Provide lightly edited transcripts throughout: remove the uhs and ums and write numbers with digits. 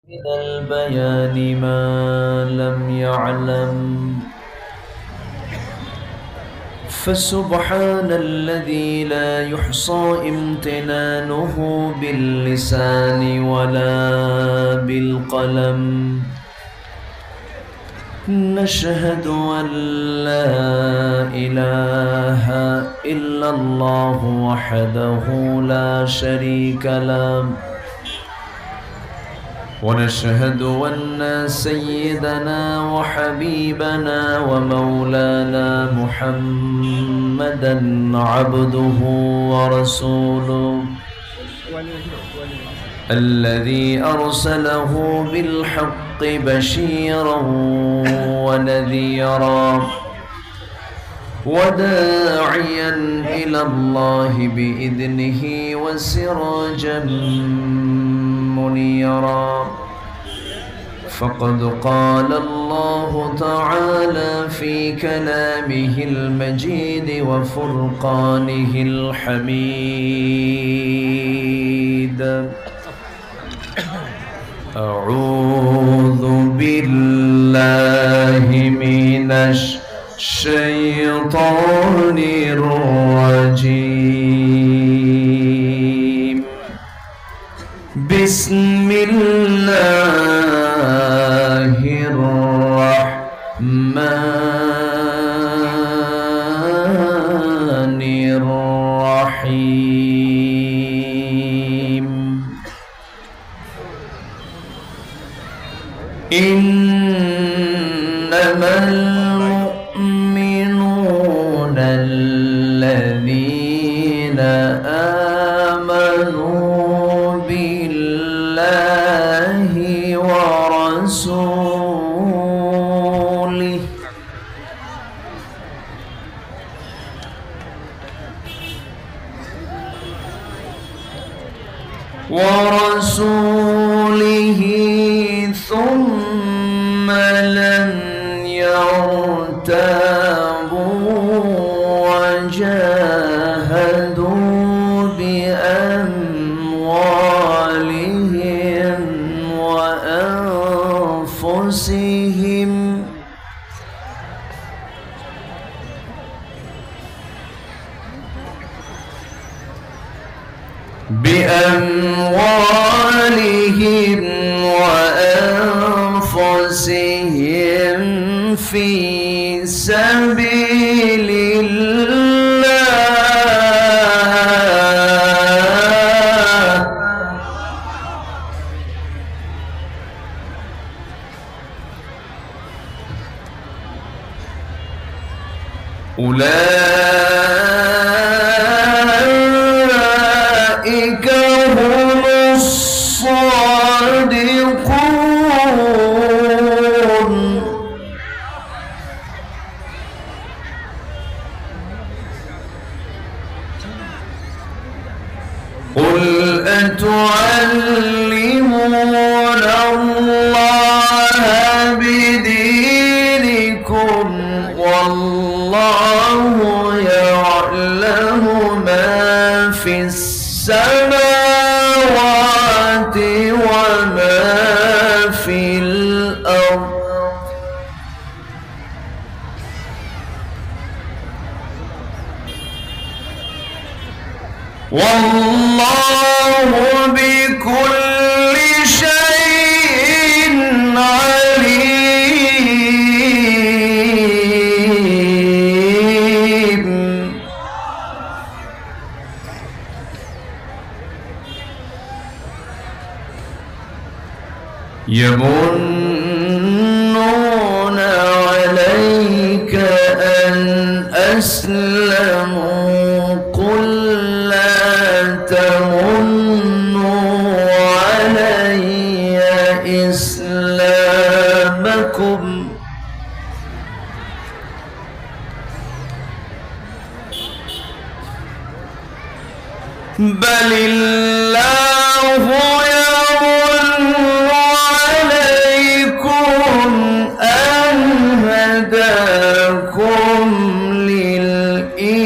من البيان ما لم يعلم، فسبحان الذي لا يحصى امتنانه باللسان ولا بالقلم. نشهد أن لا إله إلا الله وحده لا شريك له، ونشهد أن سيدنا وحبيبنا ومولانا محمدا عبده ورسوله الذي أرسله بالحق بشيرا ونذيرا وداعيا إلى الله بإذنه وسراجا منيرا. فقد قال الله تعالى في كلامه المجيد وفرقانه الحميد: أعوذ بالله من الشيطان الرجيم. بسم الله الرحمن الرحيم. إنما المؤمنون الذين آمنوا بالله ورسوله ثم لم يرتابوا وجاهدوا بأموالهم وأنفسهم في سبيل الله أولئك هم الصادقون. قل أتعلمون الله بدينكم والله يعلم ما في السماوات وما في الأرض والله بكل شيء عليم. يمنون عليك أن أسلموا قل تمنوا علي إسلامكم بل الله يمن عليكم أن هداكم للإيمان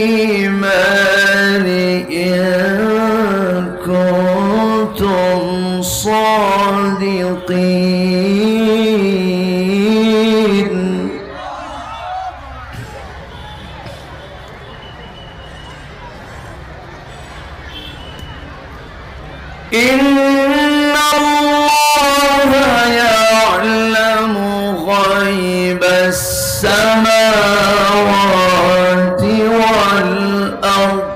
إن كنتم صادقين. إن الله يعلم غيب السماوات والأرض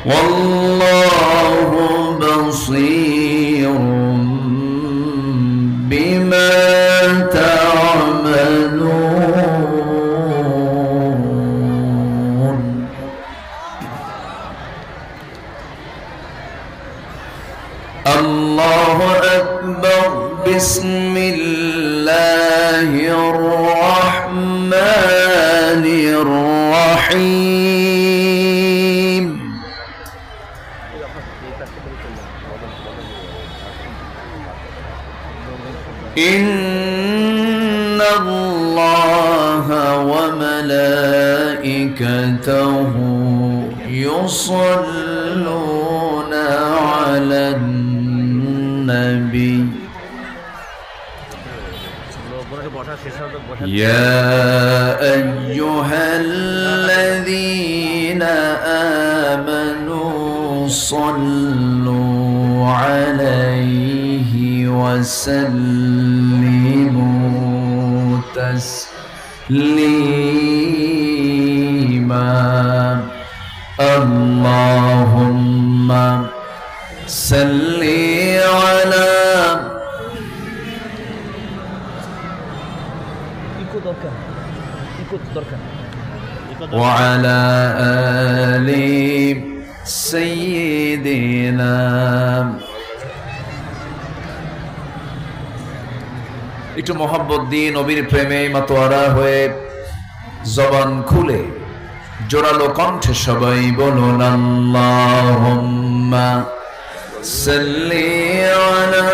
والله بصير بما تعملون. الله أكبر. بسم الله الرحمن الرحيم. إن الله وملائكته يصلون على النبي يا أيها الذين آمنوا صلوا عليه وسلموا تسليما. اللهم صل على وعلى آل سيدنا. একটু মোহাব্বত দিয়ে নবীর প্রেমে মাতোয়ারা হয়ে জবান খুলে জোরালো কণ্ঠে সবাই বলুন আল্লাহুম্মা সাল্লি আলা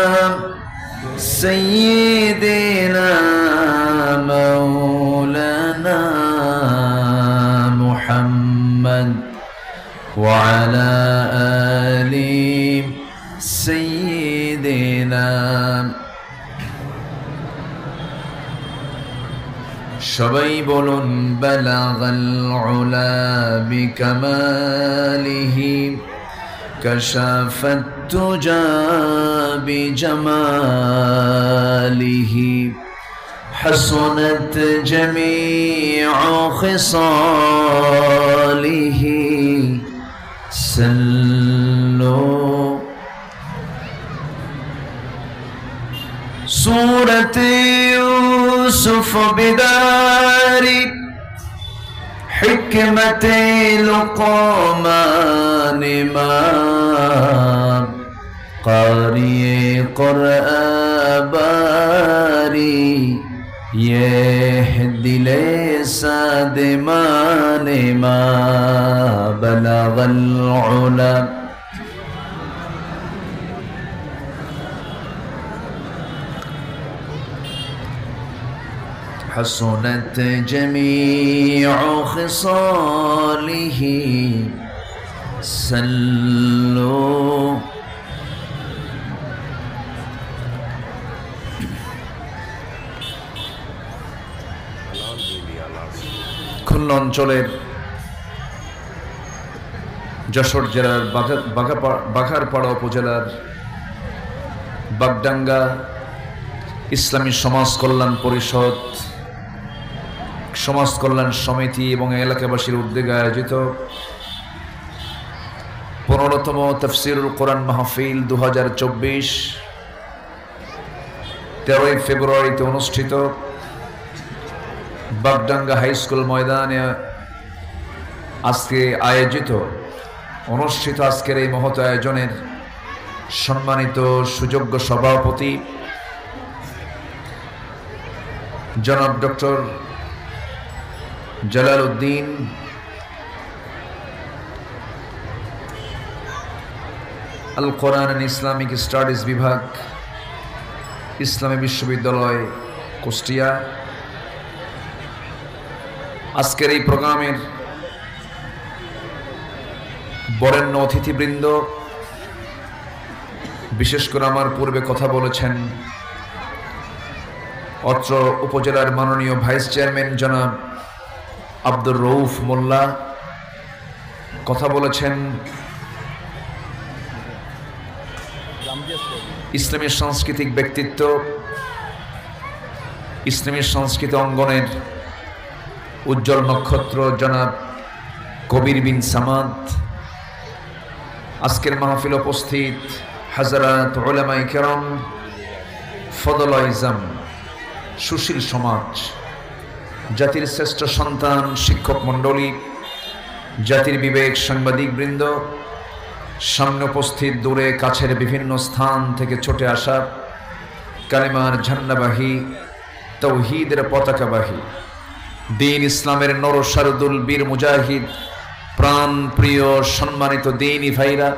সাইয়্যিদিনা মাওলানা মুহাম্মদ ওয়া আলা আলি সাইয়্যিদিনা। সবাই বলুন বালাগাল উলা বিকামালিহি কাশাফাত তুজা বিজামালিহি হাসনাত জামিউ খিসালিহি সাল্লু। سورة يوسف بدار حكمة لقمان ما قارئ قرآن باري يهدي لساد ما بلغ العلا. حسنت جميع خصاله صلوا. খুলনা অঞ্চলের যশোর জেলার বাঘারপাড়া উপজেলার বাগডাঙ্গা ইসলামী সমাজ কল্যাণ পরিষদ, সমাজ কল্যাণ সমিতি এবং এলাকাবাসীর উদ্যোগে আয়োজিত 15তম তাফসীরুল কোরআন মাহফিল 2024 13ই ফেব্রুয়ারিতে অনুষ্ঠিত বাগডাঙ্গা হাই স্কুল ময়দানে অনুষ্ঠিত আজকের এই মহৎ আয়োজনের সম্মানিত সুযোগ্য সভাপতি জনাব doctor Jalal Uddin, Al Quran and Islamic studies বিভাগ, ইসলামী বিশ্ববিদ্যালয় কুষ্টিয়া। আজকের এই প্রোগ্রামের বরেণ্য অতিথিবৃন্দ, বিশেষ করে আমার পূর্বে কথা বলেছেন অত্র উপজেলার মাননীয় ভাইস চেয়ারম্যান জনাব আব্দুর রউফ মোল্লা, কথা বলেছেন ইসলামী সাংস্কৃতিক ব্যক্তিত্ব, ইসলামী সংস্কৃতি অঙ্গনের উজ্জ্বল নক্ষত্র জনাব কবির বিন সামাদ। আজকের মাহফিল উপস্থিত হাজারাত উলামায়ে কেরাম, ফদল ইজম, সুশীল সমাজ, জাতির শ্রেষ্ঠ সন্তান শিক্ষক মণ্ডলী, জাতির বিবেক সাংবাদিক বৃন্দ, সামনে উপস্থিত দূরে কাছের বিভিন্ন স্থান থেকে ছুটে আসা কালেমার ঝান্ডাবাহী, তৌহিদের পতাকাবাহী, দ্বীন ইসলামের নরসারুদুল বীর মুজাহিদ, প্রাণ প্রিয় সম্মানিত দ্বীনী ভাইরা,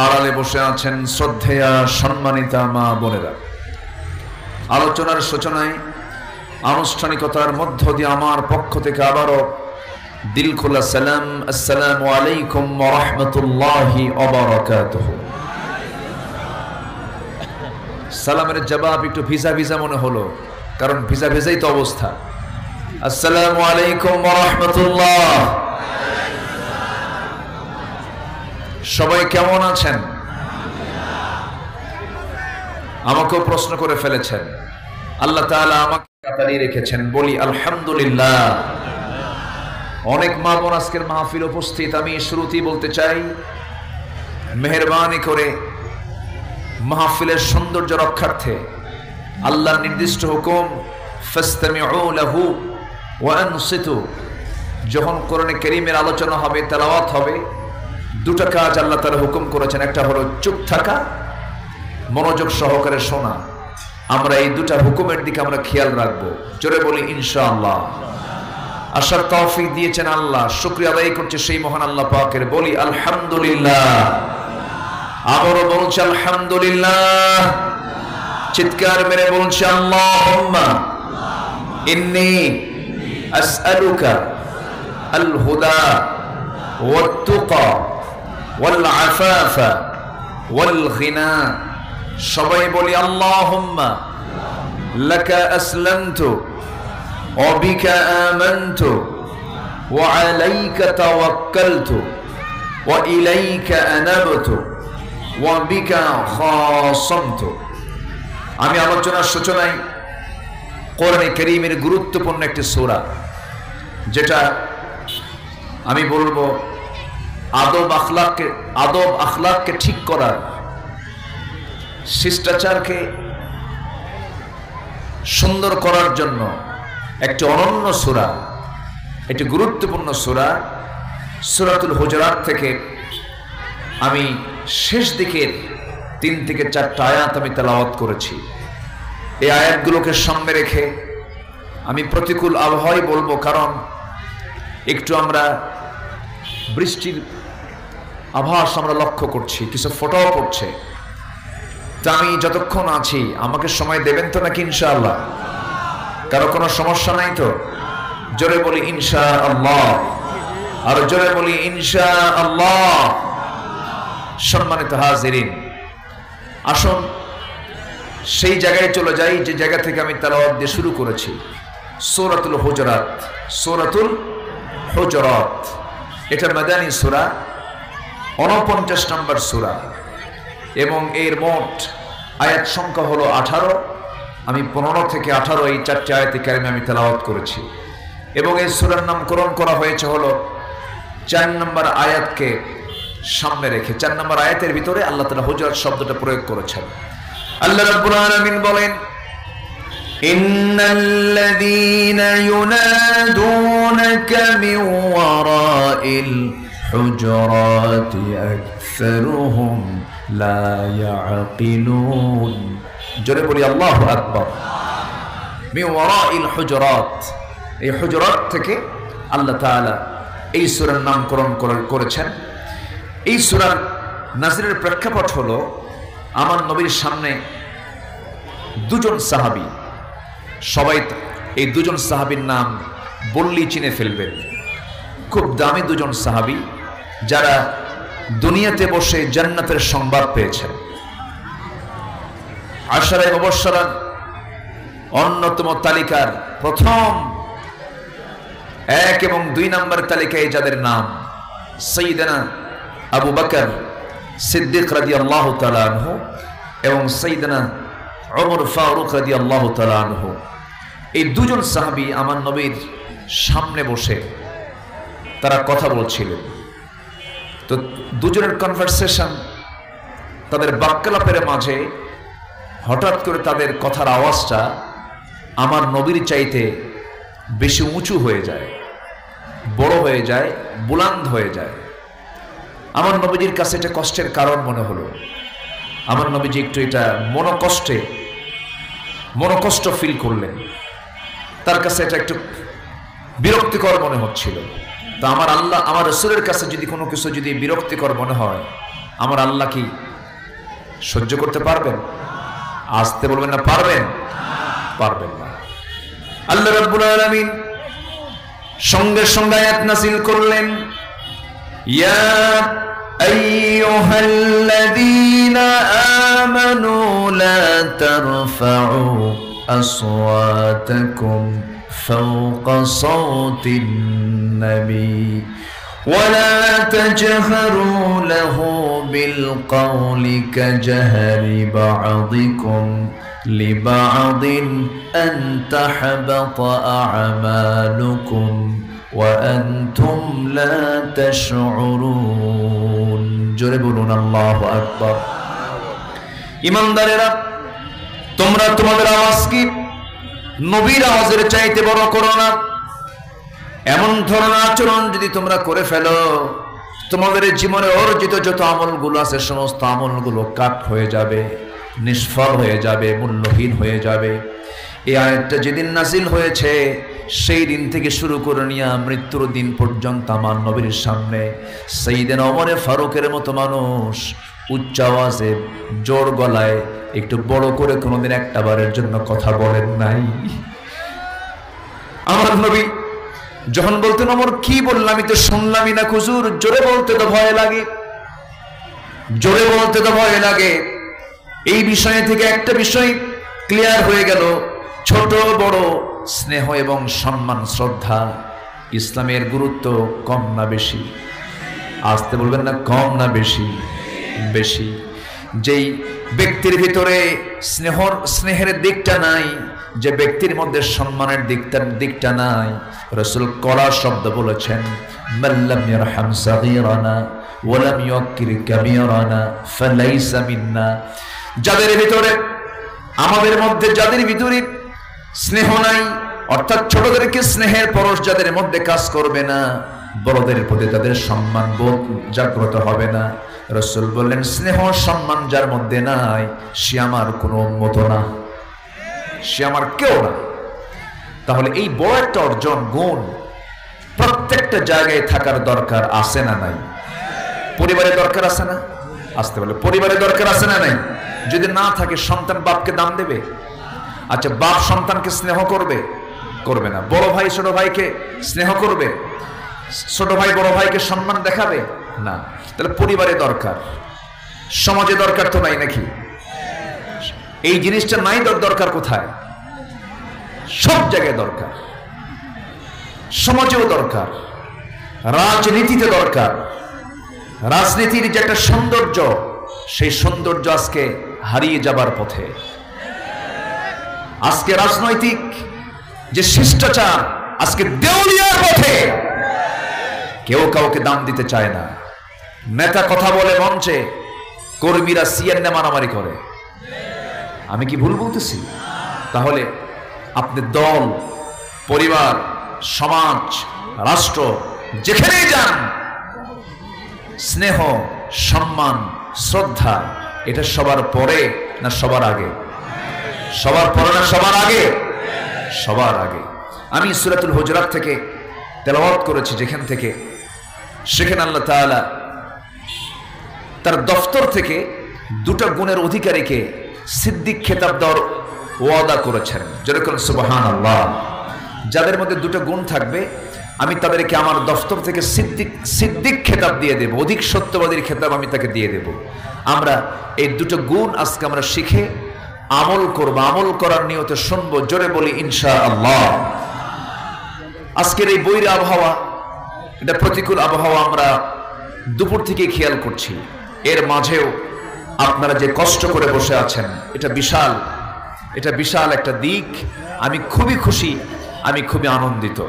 আড়ালে বসে আছেন শ্রদ্ধেয়া সম্মানিতা মা বোনেরা। আলোচনার সূচনায় আনুষ্ঠানিকতার মধ্য দিয়ে আমার পক্ষ থেকে আবারও দিল খোলা সালাম, আসসালামু আলাইকুম ওয়া রাহমাতুল্লাহি ওয়া বারাকাতুহু। সালামের জবাব একটু ভিজা ভিজা মনে হলো, কারণ ভিজা ভিজাই তো অবস্থা। আসসালামু আলাইকুম ওয়া রাহমাতুল্লাহ। সবাই কেমন আছেন? আমাকেও প্রশ্ন করে ফেলেছেন, আল্লাহ তাআলা আমাকে কাতারি রেখেছেন, বলি আলহামদুলিল্লাহ। অনেক মা বোন আজকের মাহফিল উপস্থিত। আমি শুরুতেই বলতে চাই, মেহেরবানি করে মাহফিলের সৌন্দর্য রক্ষার্থে আল্লাহর নির্দিষ্ট হুকুম ফাসতামিউ লাহু ওয়া আনসিতু, যখন কোরআনে কারীমের আলোচনা হবে, তেলাওয়াত হবে, দুটো কাজ আল্লাহ তাআলা হুকুম করেছেন। একটা হলো চুপ থাকা, মনোযোগ সহকারে শোনা। আমরা এই দুটা হুকুমের দিকে আমরা খেয়াল রাখবো। জোরে বলি ইনশাআল্লাহ। আসার তৌফিক দিয়েছেন আল্লাহ, শুকরিয়া আদায় করছে সেই মহান আল্লাহ পাকের। বলি আলহামদুলিল্লাহ। আবারও বলছি আলহামদুলিল্লাহ। চিৎকার মেরে বলছি আল্লাহুম্মা ইন্নী আসআলুকা আল হুদা ওয়াত তুকা ওয়াল আফাফা ওয়াল গিনা। সবাই বলি আল্লাহুম্মা লাকা আসলামতু ওয়া বিকা আমানতু ওয়া আলাইকা তাওয়াক্কালতু ওয়া ইলাইকা আনাবতু ওয়া বিকা খাসামতু। আমি আলোচনার সূচনায় কোরআনে কারীমের গুরুত্বপূর্ণ একটি সূরা, যেটা আমি বলবো আদব আখলাককে ঠিক করার, শিষ্টাচারকে সুন্দর করার জন্য একটি অনন্য সূরা, একটি গুরুত্বপূর্ণ সূরা। সূরাতুল হুজুরাত থেকে আমি শেষ দিকের 3 থেকে 4টা আয়াত আমি তেলাওয়াত করেছি। এই আয়াতগুলোকে সামনে রেখে আমি প্রতিকূল আবহাওয়ায় বলবো, কারণ একটু আমরা বৃষ্টির আভাস আমরা লক্ষ্য করছি, কিছু ফোঁটাও পড়ছে। তা আমি যতক্ষণ আছি, আমাকে সময় দেবেন তো নাকি ইনশাআল্লাহ? কারো কোনো সমস্যা নাই তো? জোরে বলি ইনশাআল্লাহ। আর জোরে বলি ইনশাআল্লাহ। সম্মানিত হাজিরিন, আসুন সেই জায়গায় চলে যাই যে জায়গা থেকে আমি তেলাওয়াত দিয়ে শুরু করেছি। সূরাতুল হুজুরাত। সূরাতুল হুজুরাত এটা মাদানী সূরা, 49 নম্বর সূরা, এবং এর মোট আয়াত সংখ্যা হলো 18। আমি 15 থেকে 18 এই 4টি আয়াতে কারিমে আমি তেলাওয়াত করেছি। এবং এই সূরার নামকরণ করা হয়েছে হলো 4 নম্বর আয়াতকে সামনে রেখে। 4 নম্বর আয়াতের ভিতরে আল্লাহ তাআলা হুজুরাত শব্দটা প্রয়োগ করেছেন। আল্লাহ রাব্বুল আলামিন বলেন, ইন্নাল্লাযীনা ইউনাদুনাকা মিন ওয়ারাইল হুজুরাতি আকসারুহুম লা ইয়াকিলুন। জোরে বলি আল্লাহু আকবার। মিন ওয়ারাইল হুজুরাত, এই হুজুরাত থেকে আল্লাহ তাআলা এই সূরার নামকরণ করেছেন। এই সূরার নাযিলের প্রেক্ষাপট হলো, আমার নবীর সামনে 2 জন সাহাবী, সবাই এই 2 জন সাহাবীর নাম বললেই চিনে ফেলবেন। খুব দামি 2 জন সাহাবী, যারা দুনিয়াতে বসে জান্নাতের সংবাদ পেয়েছেন। আশারায়ে মুবাশশারার অন্যতম তালিকার প্রথম 1 এবং 2 নম্বর তালিকায় যাদের নাম সাইয়েদনা আবু বকর সিদ্দিক রাদিয়াল্লাহু তাআলা আনহু এবং সাইয়েদনা ওমর ফারুক রাদিয়াল্লাহু তাআলা আনহু, এই দুজন সাহাবী আমার নবীর সামনে বসে তারা কথা বলছিলেন। তো দুজনের কনভারসেশন, তাদের বাক্যালাপের মাঝে হঠাৎ করে তাদের কথার আওয়াজটা আমার নবীর চাইতে বেশি উঁচু হয়ে যায়, বড় হয়ে যায়, বুলন্দ হয়ে যায়। আমার নবীজির কাছে এটা কষ্টের কারণ মনে হলো। আমার নবীজি একটু এটা মনোকষ্ট ফিল করলেন। তার কাছে এটা একটু বিরক্তিকর মনে হচ্ছিল। তো আমার আল্লাহ, আমার রাসূলের কাছে যদি কোনো কিছু যদি বিরক্তিকর মনে হয়, আমার আল্লাহ কি সহ্য করতে পারবেন? আসতে বলবেন না, পারবেন? পারবেন না। আল্লাহ রাব্বুল আলামিন সঙ্গে সঙ্গে আয়াত নাযিল করলেন, ইয়া আইয়ুহাল্লাযীনা আমানু লা তারফাউ আসওয়াতাকুম ফাওকা সাওতিন নবী ولا تجهروا له بالقول كجهر بعضكم لبعض أن تحبط أعمالكم وأنتم لا تشعرون। জোরে বলুন আল্লাহু আকবার। ঈমানদারেরা, তোমরা তোমাদের আওয়াজ কি নবীর আওয়াজের চাইতে বড় করো না। এমন ধরনের আচরণ যদি তোমরা করে ফেলো, তোমাদের জীবনে অর্জিত যত আমলগুলো আছে সমস্ত আমলগুলো কাট হয়ে যাবে, নিষ্ফল হয়ে যাবে, মূল্যহীন হয়ে যাবে। এই আয়াতটা যেদিন নাযিল হয়েছে সেই দিন থেকে শুরু করে নিয়ে মৃত্যুর দিন পর্যন্ত আমার নবীর সামনে সাইয়েদনা ওমর ফারুকের মতো মানুষ উচ্চ আওয়াজে, জোর গলায়, একটু বড় করে কোনোদিন একটা বারের জন্য কথা বলেন নাই। আমার নবী যখন বলতেন, ওমর কি বললাম, আমি তো শুনলামই না হুজুর, জোরে বলতে তো ভয় লাগে, জোরে বলতে তো ভয় লাগে। এই বিষয় থেকে একটা বিষয় ক্লিয়ার হয়ে গেল, ছোট বড় স্নেহ এবং সম্মান শ্রদ্ধা ইসলামের গুরুত্ব কম না বেশি? আসতে বলবেন না, কম না বেশি? বেশি। যেই ব্যক্তির ভিতরে স্নেহের দিকটা নাই, যে ব্যক্তির মধ্যে সম্মানের দিকটা নাই, রাসূল কড়া শব্দ বলেছেন, মাল্লাম ইয়ারহাম সাগীরানা ওয়া লাম ইউক্কির কাবীরানা ফালাইসা মিন্না। যাদের ভিতরে, আমাদের মধ্যে যাদের ভিতরে স্নেহ নাই, অর্থাৎ ছোটদেরকে স্নেহের পরশ যাদের মধ্যে কাজ করবে না, বড়দের প্রতি তাদের সম্মান বোধ জাগ্রত হবে না, রাসূল বললেন স্নেহ সম্মান যার মধ্যে নাই সে আমার কোনো উম্মত না, সে আমার কেউ না। তাহলে এই বড় একটা অর্জন, গুণ প্রত্যেকটা জায়গায় থাকার দরকার আছে না নাই? পরিবারে দরকার আছে না? আসতে বলে পরিবারে দরকার আছে না নাই? যদি না থাকে সন্তান বাপকে দাম দেবে? আচ্ছা, বাপ সন্তানকে স্নেহ করবে? করবে না। বড় ভাই ছোট ভাইকে স্নেহ করবে? ছোট ভাই বড় ভাইকে সম্মান দেখাবে না। তাহলে পরিবারে দরকার, সমাজে দরকার তো নাই নাকি? এই জিনিসটা নাই, দরকার কোথায়? সব জায়গায় দরকার, সমাজেও দরকার, রাজনীতিতে দরকার। রাজনীতির যে একটা সৌন্দর্য, সেই সৌন্দর্য আজকে হারিয়ে যাবার পথে। আজকে রাজনৈতিক যে শিষ্টাচার আজকে দেউলিয়ার পথে। কেউ কাউকে দাম দিতে চায় না। নেতা কথা বলে মঞ্চে, কর্মীরা সিএনএ মারামারি করে। আমি কি ভুল বলতেছি? তাহলে আপনি দল, পরিবার, সমাজ, রাষ্ট্র যেখানেই যান, স্নেহ, সম্মান, শ্রদ্ধা এটা সবার পরে না সবার আগে? সবার পরে না সবার আগে? সবার আগে। আমি সূরাতুল হুজুরাত থেকে তেলাওয়াত করেছি, যেখান থেকে সেখানে আল্লাহ তাআলা তার দফতর থেকে দুটো গুণের অধিকারীকে সিদ্দিক খেতাব দেওয়ার ওয়াদা করেছেন। যেরকম সুবহানাল্লাহ। যাদের মধ্যে দুটো গুণ থাকবে আমি তাদেরকে আমার দফতর থেকে সিদ্দিক খেতাব দিয়ে দেব, অধিক সত্যবাদীর খেতাব আমি তাকে দিয়ে দেব। আমরা এই দুটো গুণ আজকে আমরা শিখে আমল করব, আমল করার নিয়তে শুনবো। জোরে বলি ইনশাআল্লাহ। আজকের এই বৈরী আবহাওয়া, এটা প্রতিকূল আবহাওয়া আমরা দুপুর থেকে খেয়াল করছি। এর মাঝেও আপনারা যে কষ্ট করে বসে আছেন, এটা বিশাল একটা দিক। আমি খুবই খুশি, আমি খুবই আনন্দিত।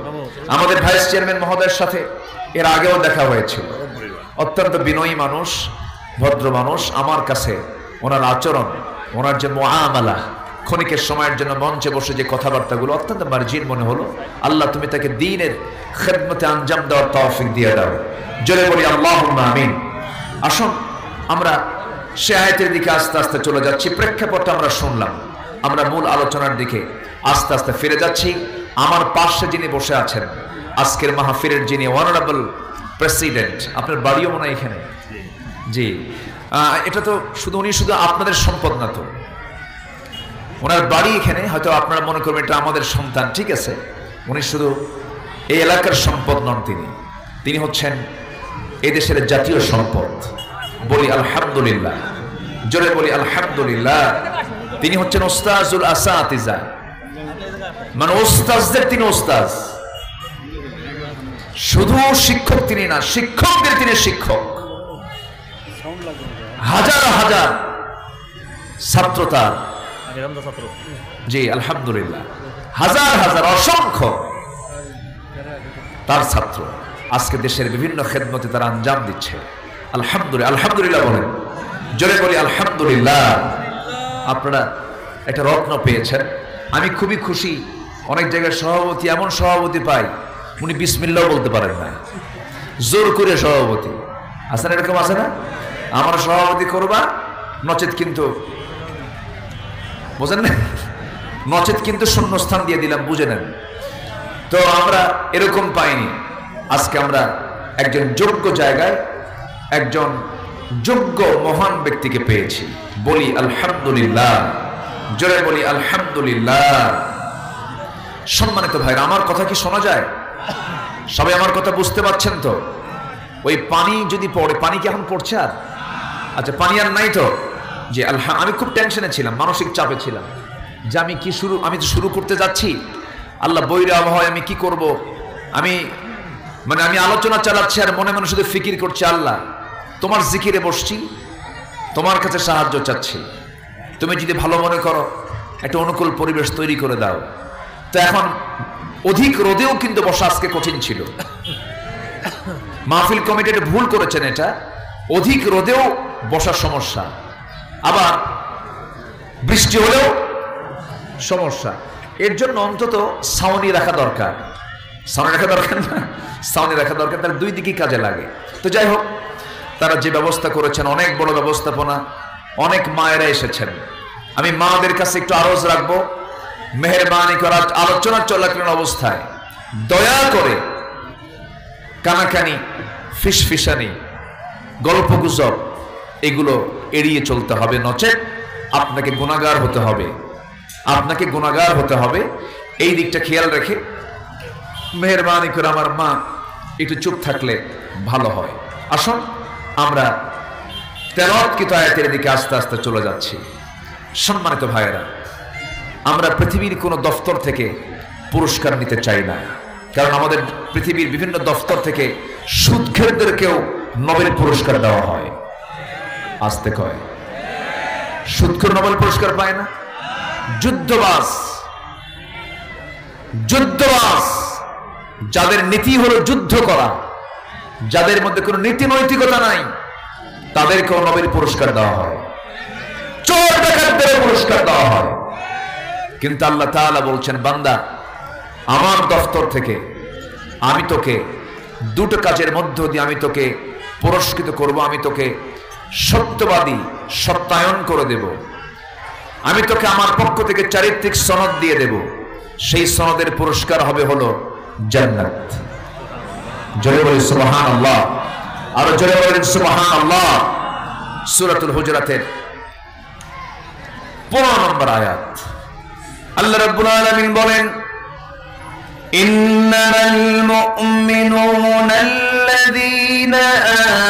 আমাদের ভাইস চেয়ারম্যান মহোদয়ের সাথে এর আগেও দেখা হয়েছিল। অত্যন্ত বিনয়ী মানুষ, ভদ্র মানুষ। আমার কাছে ওনার আচরণ, ওনার যে মুআমালা, ক্ষণিকের সময়ের জন্য মঞ্চে বসে যে কথাবার্তাগুলো অত্যন্ত মার্জিন মনে হলো। আল্লাহ তুমি তাকে দ্বীনের খেদমতে আঞ্জাম দেওয়ার তৌফিক দিয়ে দাও। জোরে বলি আল্লাহুম্মা আমিন। আসুন আমরা সে আয়াতের দিকে আস্তে আস্তে চলে যাচ্ছি। প্রেক্ষাপটটা আমরা শুনলাম, আমরা মূল আলোচনার দিকে আস্তে আস্তে ফিরে যাচ্ছি। আমার পাশে যিনি বসে আছেন, আজকের মাহফিলের যিনি অনারেবল প্রেসিডেন্ট, আপনার বাড়িও মনে হয় এখানে? জি, এটা তো উনি শুধু আপনাদের সম্পদ না, তো ওনার বাড়ি এখানে। হয়তো আপনারা মনে করবেন এটা আমাদের সন্তান, ঠিক আছে। উনি শুধু এই এলাকার সম্পদ নন, তিনি হচ্ছেন এদেশের জাতীয় সম্পদ। বলি আলহামদুলিল্লাহ, জোরে বলি আলহামদুলিল্লাহ। তিনি হচ্ছেন ওস্তাজুল আসাতিজা, মানে ওস্তাজদের তিনি ওস্তাজ। শুধু শিক্ষক তিনি না, শিক্ষকদের তিনি শিক্ষক। হাজার হাজার ছাত্র তার, জি আলহামদুলিল্লাহ, হাজার হাজার অসংখ্য তার ছাত্র আজকে দেশের বিভিন্ন খেদমতে তারা আঞ্জাম দিচ্ছে। আলহামদুলিল্লাহ, আলহামদুলিল্লাহ বলেন, জোরে বলি আলহামদুলিল্লাহ। আপনারা একটা রত্ন পেয়েছেন, আমি খুবই খুশি। অনেক জায়গায় সভাপতি, এমন সভাপতি পাই উনি বিসমিল্লাহ বলতে পারেন না, জোর করে সভাপতি। আছে না, এরকম আছে না? আমার সভাপতি করবা, নচেত কিন্তু, বুঝেন না, নচেত কিন্তু শূন্যস্থান দিয়ে দিলাম, বুঝে নেন। তো আমরা এরকম পাইনি। আজকে আমরা একজন যোগ্য জায়গায় একজন যোগ্য মহান ব্যক্তিকে পেয়েছি। বলি আলহামদুলিল্লাহ, জোরে বলি আলহামদুলিল্লাহ। সম্মানিত ভাইরা, আমার কথা কি শোনা যায়? সবাই আমার কথা বুঝতে পারছেন তো? ওই পানি যদি পড়ে, পানি কি এখন পড়ছে আর? আচ্ছা, পানি আর নাই তো? যে আমি খুব টেনশনে ছিলাম, মানসিক চাপে ছিলাম যে আমি তো শুরু করতে যাচ্ছি। আল্লাহ, বৈরী আবহাওয়ায় আমি কি করব? আমি আলোচনা চালাচ্ছি আর মনে মনে শুধু ফিকির করছি, আল্লাহ তোমার জিকিরে বসছি, তোমার কাছে সাহায্য চাচ্ছি। তুমি যদি ভালো মনে করো, একটা অনুকূল পরিবেশ তৈরি করে দাও। তো এখন অধিক রোদেও কিন্তু বসা আজকে কঠিন ছিল। মাহফিল কমিটি এটা ভুল করেছেন, এটা অধিক রোদেও বসার সমস্যা, আবার বৃষ্টি হলেও সমস্যা। এর জন্য অন্তত ছাউনি রাখা দরকার। ছাউনি রাখা দরকার না, ছাউনি রাখা দরকার, তার দুই দিকেই কাজে লাগে। তো যাই হোক, তারা যে ব্যবস্থা করেছেন, অনেক বড় ব্যবস্থাপনা, অনেক মায়েরা এসেছেন। আমি মাদের কাছে একটু আরজ রাখবো, মেহেরবানি করা, আলোচনা চলাকালীন অবস্থায় দয়া করে কানাকানি, ফিসফিসানি, গল্পগুজব এগুলো এড়িয়ে চলতে হবে, নচেত আপনাকে গুনাহগার হতে হবে, আপনাকে গুনাহগার হতে হবে। এই দিকটা খেয়াল রেখে মেহেরবানি করে আমার মা একটু চুপ থাকলে ভালো হয়। আসুন আমরা তেলাওয়াতকৃত আয়াতের দিকে আস্তে আস্তে চলে যাচ্ছি। সম্মানিত ভাইয়েরা, আমরা পৃথিবীর কোনো দফতর থেকে পুরস্কার নিতে চাই না, কারণ আমাদের পৃথিবীর বিভিন্ন দফতর থেকে সুদখোরদেরকেও নোবেল পুরস্কার দেওয়া হয়। আসতে কয়, সুদখোর নোবেল পুরস্কার পায় না। যুদ্ধবাজ যাদের নীতি হলো যুদ্ধ করা, যাদের মধ্যে কোনো নীতি নৈতিকতা নাই, তাদেরকেও নোবেল পুরস্কার দেওয়া হয়। চোর ডাকাতদের পুরস্কার দেওয়া হয়। কিন্তু আল্লাহ তাআলা বলছেন, বান্দা আমার দফতর থেকে আমি তোকে দুটো কাজের মধ্য দিয়ে আমি তোকে পুরস্কৃত করব। আমি তোকে সত্যবাদী, সত্যায়ন করে দেব। আমি তোকে আমার পক্ষ থেকে চারিত্রিক সনদ দিয়ে দেব। সেই সনদের পুরস্কার হবে হলো জান্নাত। জোরে বলি সুবহানাল্লাহ, আর জোরে বলেন সুবহানাল্লাহ। সূরাতুল হুজুরাতের 15 নম্বর আয়াত, আল্লাহ রাব্বুল আলামিন বলেন, ইন্নাল মুমিনুনা আল্লাযীনা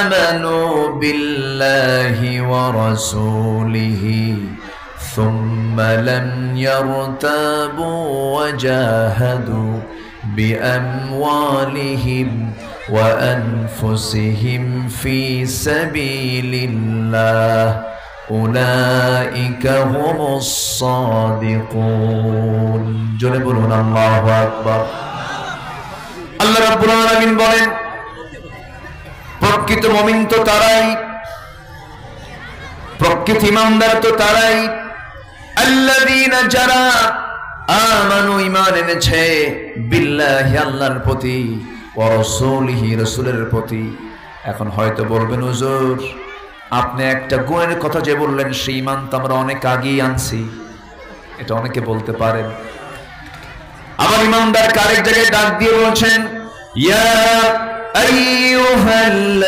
আমানু বিল্লাহি ওয়া রাসূলিহি ثم لم يرتابوا وجاهدوا بأموالهم وأنفسهم في سبيل الله أولئك هم الصادقون جل بلون الله أكبر আল্লাহ রাব্বুল আলামিন বলেন প্রকৃত মুমিন তো তারাই, প্রকৃত ঈমানদার তো তারাই আল্লাযীনা যারা আমানু ঈমান এনেছে বিল্লাহি আল্লাহর প্রতি ওয়া রাসূলিহি রাসূলের প্রতি। এখন হয়তো বলবেন হুজুর আপনি একটা গুণের কথা যে বললেন সেই ঈমান তো আমরা অনেক আগেই আনছি, এটা অনেকে বলতে পারেন। আবার ঈমানদার আরেক জায়গায় ডাক দিয়ে বলছেন ইয়া আইয়ুহাল্লাযীনা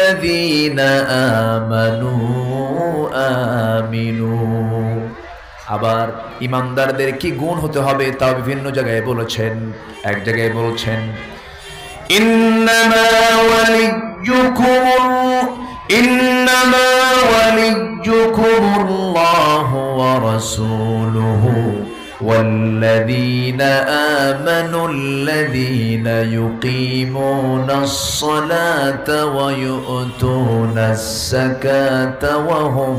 আমানু আমিনু। আবার ঈমানদারদের কি গুণ হতে হবে তা বিভিন্ন জায়গায় বলেছেন। এক জায়গায় বলছেন ইন্নামা ওয়ালিয়্যুকুমুল্লাহু ওয়া রাসূলুহু والذين آمنوا الذين يقيمون الصلاة ويؤتون الزكاة وهم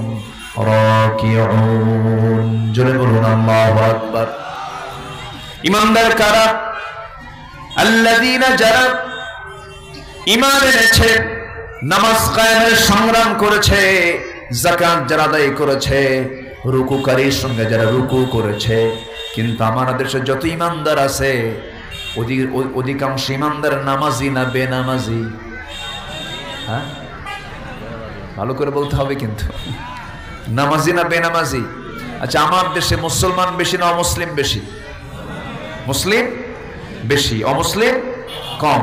راكعون জোরে বলুন আল্লাহু আকবার। ঈমানদার কারা? আল্লাযীনা যারা ঈমান এনেছে, নামাজ কায়েমের সংগ্রাম করেছে, যাকাত যারা আদায় করেছে, রুকুকারীর সঙ্গে যারা রুকু করেছে। কিন্তু আমাদের দেশে যত ঈমানদার আছে অধিকাংশ ঈমানদার নামাজি না বেনামাজি? হ্যাঁ, ভালো করে বলতে হবে কিন্তু, নামাজি না বেনামাজি? আচ্ছা, আমার দেশে মুসলমান বেশি না অমুসলিম বেশি? মুসলিম বেশি, অমুসলিম কম।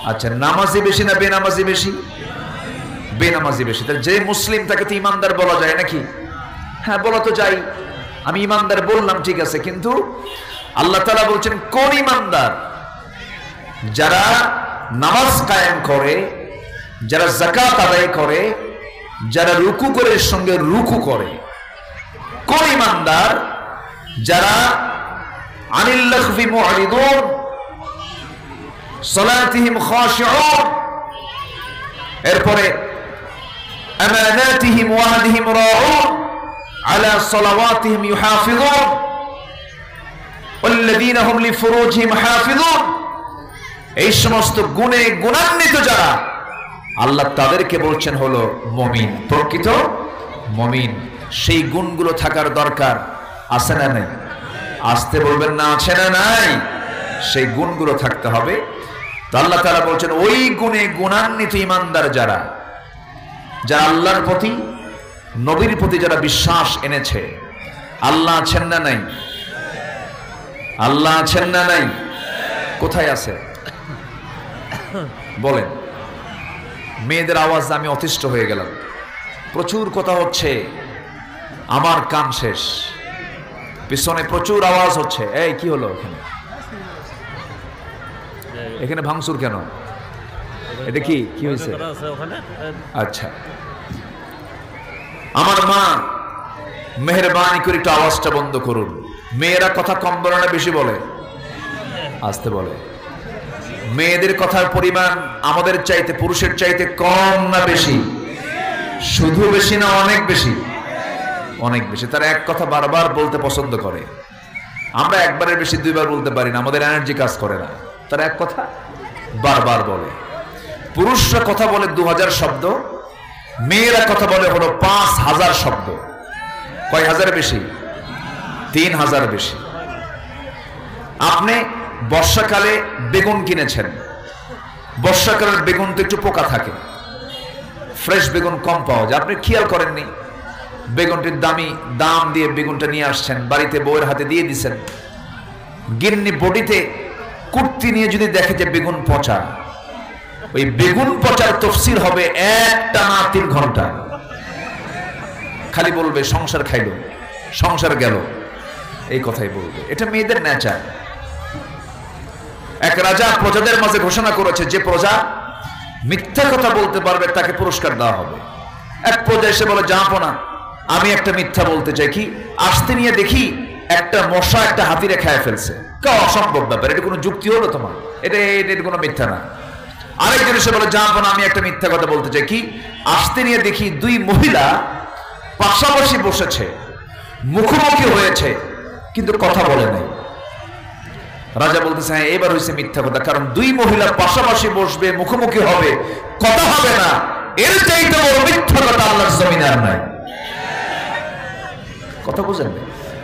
আচ্ছা, নামাজি বেশি না বেনামাজি বেশি? বেনামাজি বেশি। তাহলে যে মুসলিম তাকে তো ঈমানদার বলা যায় নাকি? হ্যাঁ, বলা তো যায়। আমি ঈমানদার বললাম ঠিক আছে, কিন্তু আল্লাহ তাআলা বলছেন কোন ঈমানদার? যারা নামাজ কায়েম করে, যারা যাকাত আদায় করে, যারা রুকু করে সঙ্গে রুকু করে। কোন ঈমানদার? যারা আনিল লাগবি মুআরিদুন সালাতিহিম খাশিউন, এরপরে আমানাতিহিম ওয়া আহদিহিম রাউন على صلواتهم يحافظون والذين هم لفروجهم حافظون। এই সমস্ত গুণে গুণান্বিত যারা, আল্লাহ তাদেরকে বলছেন হলো মুমিন, প্রকৃত মুমিন। সেই গুণগুলো থাকার দরকার আছে না নাই? আসতে বলবেন না, আছে না নাই? সেই গুণগুলো থাকতে হবে। তো আল্লাহ তাআলা বলছেন ওই গুণে গুণান্বিত ঈমানদার যারা, যারা আল্লাহর প্রতি নবীর প্রতি যারা বিশ্বাস এনেছে। আল্লাহ আছেন না নাই? আল্লাহ আছেন না নাই? কোথায় আছে বলেন? মেয়েদের আওয়াজ আমি অতিষ্ঠ হয়ে গেলাম, প্রচুর কথা হচ্ছে, আমার কান শেষ, পিছনে প্রচুর আওয়াজ হচ্ছে। এই কি হলো এখানে? এখানে ভাঙচুর কেন? এটা কি কি হয়েছে? আচ্ছা, আমার মা মেহেরবানি করে একটু আওয়াজটা বন্ধ করুন। মেয়েরা কথা কম বলে না বেশি বলে? আসতে বলে। মেয়েদের কথার পরিমাণ আমাদের চাইতে, পুরুষের চাইতে কম না বেশি? শুধু বেশি না অনেক বেশি? অনেক বেশি। তারা এক কথা বারবার বলতে পছন্দ করে। আমরা একবারের বেশি দুইবার বলতে পারি না, আমাদের এনার্জি কাজ করে না। তারা এক কথা বারবার বলে। পুরুষরা কথা বলে 2000 শব্দ, মেয়েরা কথা বলে হলো 5000 শব্দ। কয় হাজার বেশি? 3000 বেশি। আপনি বর্ষাকালে বেগুন কিনেছেন, বর্ষাকালের বেগুন তো একটু পোকা থাকে, ফ্রেশ বেগুন কম পাওয়া যায়। আপনি খেয়াল করেননি, বেগুনটির দাম দিয়ে বেগুনটা নিয়ে আসছেন, বাড়িতে বউয়ের হাতে দিয়ে দিচ্ছেন। গিন্নি বডিতে কুর্তি নিয়ে যদি দেখে যে বেগুন পচা, ওই বেগুন পচার তফসির হবে একটানা 3 ঘন্টা। খালি বলবে সংসার খাইল, সংসার গেল, এই কথাই বলবে। এটা মেয়েদের নেচার। এক রাজা প্রজাদের মাঝে ঘোষণা করেছে যে প্রজা মিথ্যা কথা বলতে পারবে তাকে পুরস্কার দেওয়া হবে। এক প্রজা এসে বলে, জাহাপনা আমি একটা মিথ্যা বলতে চাই, কি আসতে নিয়ে দেখি একটা মশা একটা হাতিরে খেয়ে ফেলছে, অসম্ভব ব্যাপার, এটা কোনো যুক্তি হলো তোমার? এটা কোনো মিথ্যা না। আরেকজন এসে বলে জানবো না, আমি একটা মিথ্যা কথা বলতে চাই, কি আসতে নিয়ে দেখি দুই মহিলা পাশাপাশি বসেছে, মুখোমুখি হয়েছে, কিন্তু কথা বলে নাই। রাজা বলতেছে হ্যাঁ এবার হয়েছে মিথ্যা কথা, কারণ দুই মহিলা পাশাপাশি বসবে, মুখোমুখি হবে, কথা হবে না, এর চাইতে বড় মিথ্যা কথা আল্লাহর জমিনে আর নাই। কথা বুঝেন?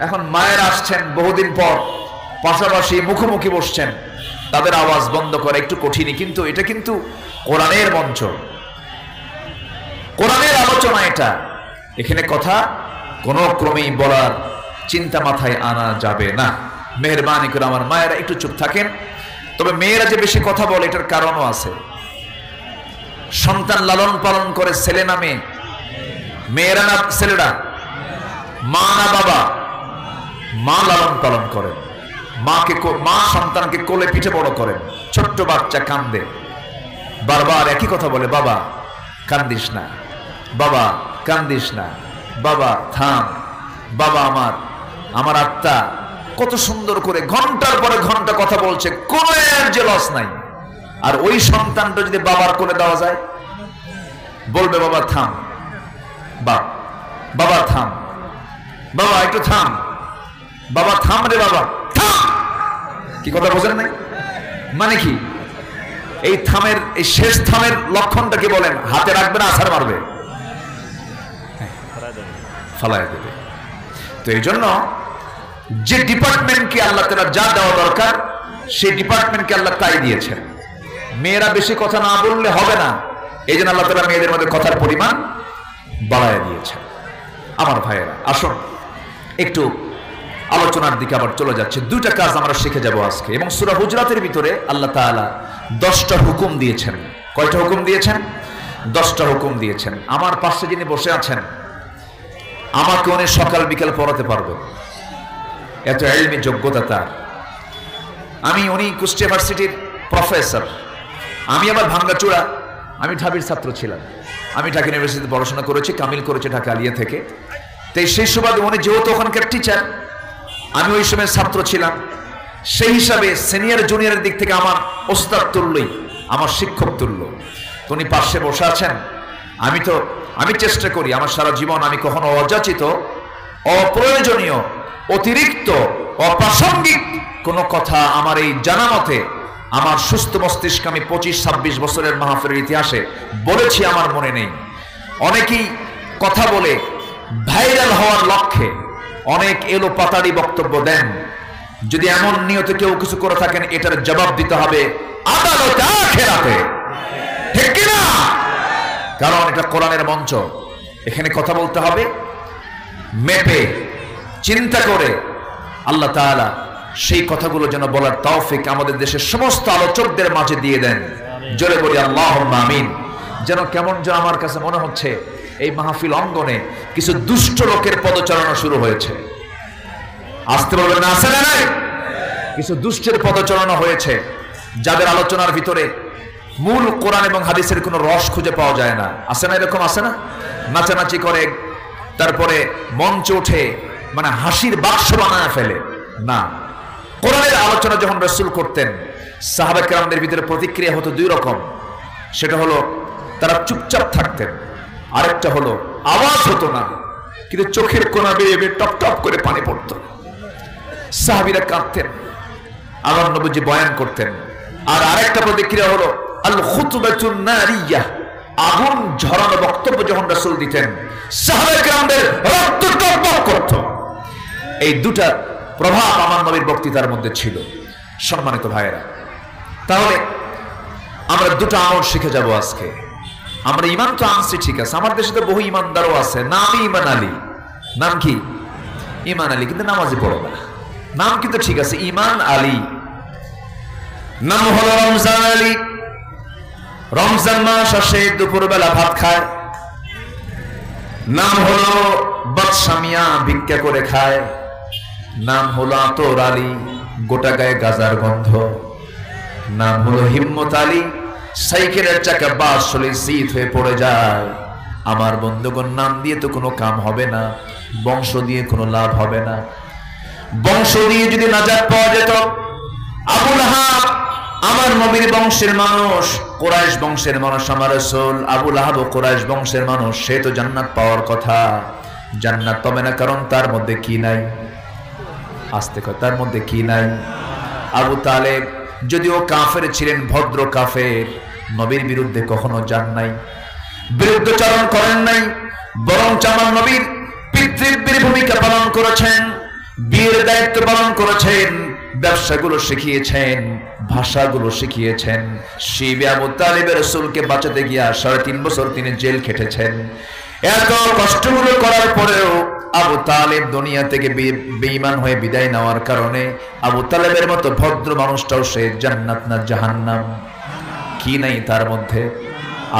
এখন মায়ের আসছেন বহুদিন পর, পাশাপাশি মুখোমুখি বসছেন, তাদের আওয়াজ বন্ধ করা একটু কঠিনই, কিন্তু এটা কিন্তু কোরআনের মঞ্চ, কোরআনের আলোচনা এটা। এখানে কথা কোনো ক্রমেই বলার চিন্তা মাথায় আনা যাবে না। মেহেরবানি করে আমার মায়েরা একটু চুপ থাকেন। তবে মেয়েরা যে বেশি কথা বলে এটার কারণও আছে। সন্তান লালন পালন করে ছেলে না মেয়ে? মেয়েরা না ছেলেরা? মা না বাবা? মা লালন পালন করেন, মা সন্তানকে কোলে পিঠে বড় করেন। ছোট্ট বাচ্চা কান্দে, বারবার একই কথা বলে, বাবা কান্দিস না, বাবা কান্দিস না, বাবা থাম, বাবা আমার আত্মা। কত সুন্দর করে ঘন্টার পরে ঘন্টা কথা বলছে, কোনো যে লস নাই। আর ওই সন্তানটা যদি বাবার কোলে দেওয়া যায়, বলবে বাবা থাম, বাবা থাম, বাবা একটু থাম, বাবা থাম রে বাবা থাম। কি কথা বোঝেন নাই? মানে কি এই থামের, এই শেষ থামের লক্ষণটা কি বলেন? হাতে রাখবে না আছাড় মারবে, ফালায় দেবে। তো এই জন্য যে ডিপার্টমেন্টকে আল্লাহ তাআলা যা দেওয়া দরকার সেই ডিপার্টমেন্টকে আল্লাহ তাই দিয়েছেন। মেয়েরা বেশি কথা না বললে হবে না, এই জন্য আল্লাহ তাআলা মেয়েদের মধ্যে কথার পরিমাণ বাড়ায় দিয়েছেন। আমার ভাইয়েরা আসুন একটু আলোচনার দিকে আবার চলে যাচ্ছে। দুইটা কাজ আমরা শিখে যাব আজকে। এবং সূরা হুজরাতের ভিতরে আল্লাহ তাআলা 10টা হুকুম দিয়েছেন। কয়টা হুকুম দিয়েছেন? 10টা হুকুম দিয়েছেন। আমার পাশে যিনি বসে আছেন, আমাকে উনি সকাল বিকাল পড়াতে পারবেন, এত ইলমি যোগ্যতা তার। উনি কুষ্টিয়া ইউনিভার্সিটির প্রফেসর, আমি আবার ভাঙ্গাচূড়া, আমি ঢাবির ছাত্র ছিলাম। আমি ঢাকা ইউনিভার্সিটিতে পড়াশোনা করেছি, কামিল করেছি ঢাকা আলিয়া থেকে। তাই সেই সুবাদে উনি যেহেতু ওখানকার টিচার, আমি ওই সময় ছাত্র ছিলাম, সেই হিসাবে সিনিয়র জুনিয়রের দিক থেকে আমার ওস্তাদ তুল্যই, আমার শিক্ষক তুল্য। উনি পাশে বসে আছেন। আমি চেষ্টা করি আমার সারা জীবন আমি কখনো অযাচিত, অপ্রয়োজনীয়, অতিরিক্ত, অপ্রাসঙ্গিক কোনো কথা আমার এই জানা মতে আমার সুস্থ মস্তিষ্কে আমি 25-26 বছরের মাহফিলের ইতিহাসে বলেছি আমার মনে নেই। অনেকেই কথা বলে ভাইরাল হওয়ার লক্ষ্যে অনেক এলো পাতাড়ি বক্তব্য দেন। যদি এমন নিয়তে কেউ কিছু করে থাকেন, এটার জবাব দিতে হবে আদালতে, আখিরাতে, ঠিক কিনা? কারণ এটা কোরআনের মঞ্চ, এখানে কথা বলতে হবে মেপে চিন্তা করে। আল্লাহ তাআলা সেই কথাগুলো যেন বলার তৌফিক আমাদের দেশের সমস্ত আলোচকদের মাঝে দিয়ে দেন। জোরে বলি আল্লাহুম্মা আমিন। যেন কেমন যেন আমার কাছে মনে হচ্ছে এই মাহফিল অঙ্গনে কিছু দুষ্ট লোকের পদচারণা শুরু হয়েছে। আসতে বলবেন না? আছে না নাই? কিছু দুষ্টের পদচারণা হয়েছে, যাদের আলোচনার ভিতরে মূল কোরআন এবং হাদিসের কোনো রস খুঁজে পাওয়া যায় না। আছে না? এরকম আছে না? নাচানাচি করে, তারপরে মঞ্চ ওঠে, মানে হাসির বাক্স বানায় ফেলে। না, কোরআনের আলোচনা যখন রাসূল করতেন, সাহাবা কেরামদের ভিতরে প্রতিক্রিয়া হতো দুই রকম। সেটা হলো তারা চুপচাপ থাকতেন, আরেকটা হলো আওয়াজ হতো না, কিন্তু চোখের কোনা বেয়ে বেয়ে টপ টপ করে পানি পড়তো। সাহাবীরা কাঁদতেন, আমার নবীজি বয়ান করতেন। আর আরেকটা প্রতিক্রিয়া হলো আল খুতবাতুন নারিয়াহ, আগুন ঝরানো বক্তব্য যখন রাসূল দিতেন, সাহাবা কেরামদের রক্ত টকবক করত। এই দুটা প্রভাব আমার নবীর বক্তৃতার মধ্যে ছিল। সম্মানিত ভাইয়েরা, তাহলে আমরা দুটো আমল শিখে যাব আজকে। আমরা ইমান তো আনছি, ঠিক আছে, আমার দেশে তো বহু ইমানদারও আছে, নামই ইমান আলী। নাম কি? ইমান আলী, কিন্তু নামাজি পড়ে না। নাম কিন্তু ঠিক আছে, ইমান আলী। নাম হলো রমজান আলী। রমজান মাস আসে, দুপুরবেলা ভাত খায়। নাম হলো বাদশামিয়া, ভিক্ষা করে খায়। নাম হলো আতর আলী, গোটা গায়ে গাজার গন্ধ। নাম হলো হিম্মত আলী, সাইকেলের চাকা বাস চলে শীত হয়ে পড়ে যায়। আমার বন্ধুগণ, নাম দিয়ে তো কোনো কাম হবে না, বংশ দিয়ে কোনো লাভ হবে না। বংশ দিয়ে যদি নাজাত পাওয়া যেত, আবু লাহাব আমার নবীর বংশের মানুষ, কুরাইশ বংশের মানুষ, আমার রাসূল আবু লাহাব কুরাইশ বংশের মানুষ, সে তো জান্নাত পাওয়ার কথা, জান্নাত পাবে না। কারণ তার মধ্যে কি নাই? আস্তে কথা, তার মধ্যে কি নাই? আবু তালেব যদিও কাফের ছিলেন, ভদ্র কাফের, নবীর বিরুদ্ধে কখনো যান নাই, বিরুদ্ধচারণ করেন নাই, বরং আমার নবীর পিতৃব্যের ভূমিকা পালন করেছেন, বিয়ের দায়িত্ব পালন করেছেন, ব্যবসাগুলো শিখিয়েছেন, ভাষাগুলো শিখিয়েছেন। শিবে আবু তালেবের রাসূলকে বাঁচাতে গিয়া 3.5 বছর তিনি জেল খেটেছেন। এত কষ্টগুলো করার পরেও আবু তালেব দুনিয়া থেকে বেঈমান হয়ে বিদায় নেওয়ার কারণে আবু তালেবের মতো ভদ্র মানুষটাও সে জান্নাত না জাহান্নাম? কি নাই তার মধ্যে?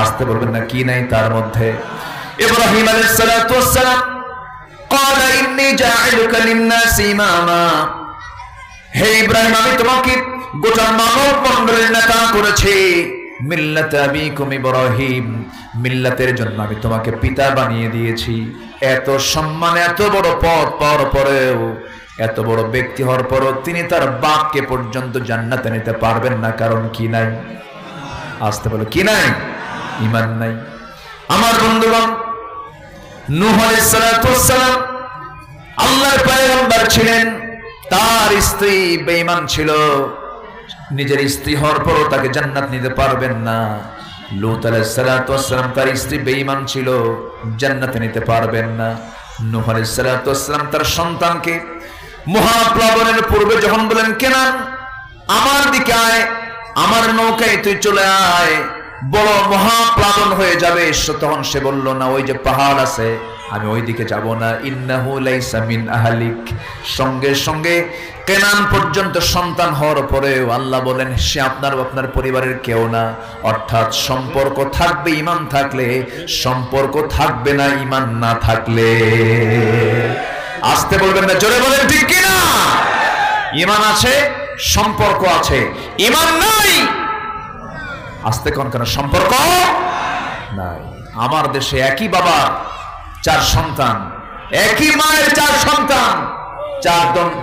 আসতে বলবেন না, কি নাই তার মধ্যে? ইব্রাহিম আলাইহিস সালাতু ওয়াস সালাম ক্বালা ইন্নী জাইলুকা লিন-নাসি ইমামা, হে ইব্রাহিম, আমি তোমাকে গোটা মানব মণ্ডলের নেতা করেছি। মিল্লাত আবিকুম ইব্রাহিম, মিল্লাতের জন্য আমি তোমাকে পিতা বানিয়ে দিয়েছি। এত সম্মান, এত বড় পদ পাওয়ার পরেও, এত বড় ব্যক্তি হওয়ার পরও তিনি তার বাপকে পর্যন্ত জান্নাতে নিতে পারবেন না। কারণ কি নাই? আসতে বলো, কি নাই? ঈমান নাই। আমার বন্ধুগণ, নূহ আলাইহিস সালাতু ওয়াস সালাম আল্লাহর পয়গম্বর ছিলেন, তার স্ত্রী বেঈমান ছিল, নিজের স্ত্রী হওয়ার পরও তাকে জান্নাত নিতে পারবেন না। লূত আলাইহিস সালাতু ওয়াস সালাম, তার স্ত্রী বেঈমান ছিল, জান্নাতে নিতে পারবেন না। নূহ আলাইহিস সালাতু ওয়াস সালাম তার সন্তানকে মহাপ্লাবনের পূর্বে যখন বলেন, কেনান আমার দিকে আয়, আমার নৌকায় তুই চলে আয়, বড় মহাপ্লাবন হয়ে যাবে, তখন সে বলল, না, ওই যে পাহাড় আছে, আমি ওই দিকে যাব না। ইন্নাহু লাইসা মিন আহলিক। সঙ্গে সঙ্গে কেনান পর্যন্ত সন্তান হওয়ার পরেও আল্লাহ বলেন, সে আপনার পরিবারের কেউ না। অর্থাৎ সম্পর্ক থাকবে ঈমান থাকলে, সম্পর্ক থাকবে না ঈমান না থাকলে। আসতে বলবেন না, জোরে বলেন ঠিক কিনা? ঈমান আছে, সম্পর্ক আছে, ঈমান নাই, আসতে কোন কেন সম্পর্ক নাই। আমার দেশে একই বাবা 4 সন্তান, একই মায়ের 4 সন্তান,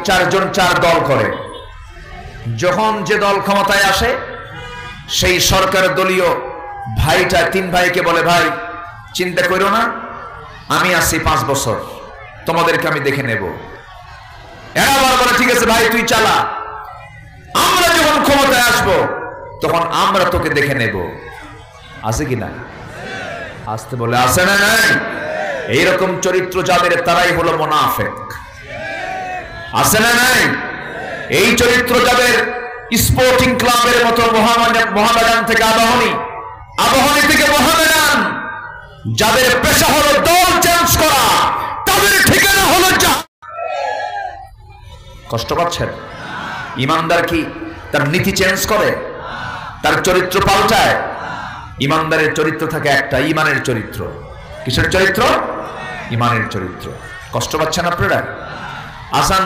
4জন 4 দল করে। যখন যে দল ক্ষমতায় আসে, সেই সরকারের দলীয় ভাইটা 3 ভাইকে বলে, ভাই চিন্তা করো না, আমি আছি 5 বছর, তোমাদেরকে আমি দেখে নেব। এরা বলে, ঠিক আছে ভাই তুই চালা, আমরা যখন ক্ষমতায় আসবো তখন আমরা তোকে দেখে নেব। আছে কিনা? আসতে বলে, আছে না নাই? এইরকম চরিত্র যাদের, তারাই হলো মুনাফিক। আছে না নাই? এই চরিত্র যাদের স্পোর্টিং ক্লাবের মতো মোহামেডান থেকে আবাহনী, আবাহনী থেকে মোহামেডান, যাদের পেশা হলো দল চেঞ্জ করা, তাদের ঠিকানা হলো কষ্ট পাচ্ছেন? ইমানদার কি তার নীতি চেঞ্জ করে, তার চরিত্র পাল্টায়? ইমানদারের চরিত্র থাকে একটা, ইমানের চরিত্র। কিসের চরিত্র? ইমানের চরিত্র। কষ্ট পাচ্ছেন আপনারা? আসান,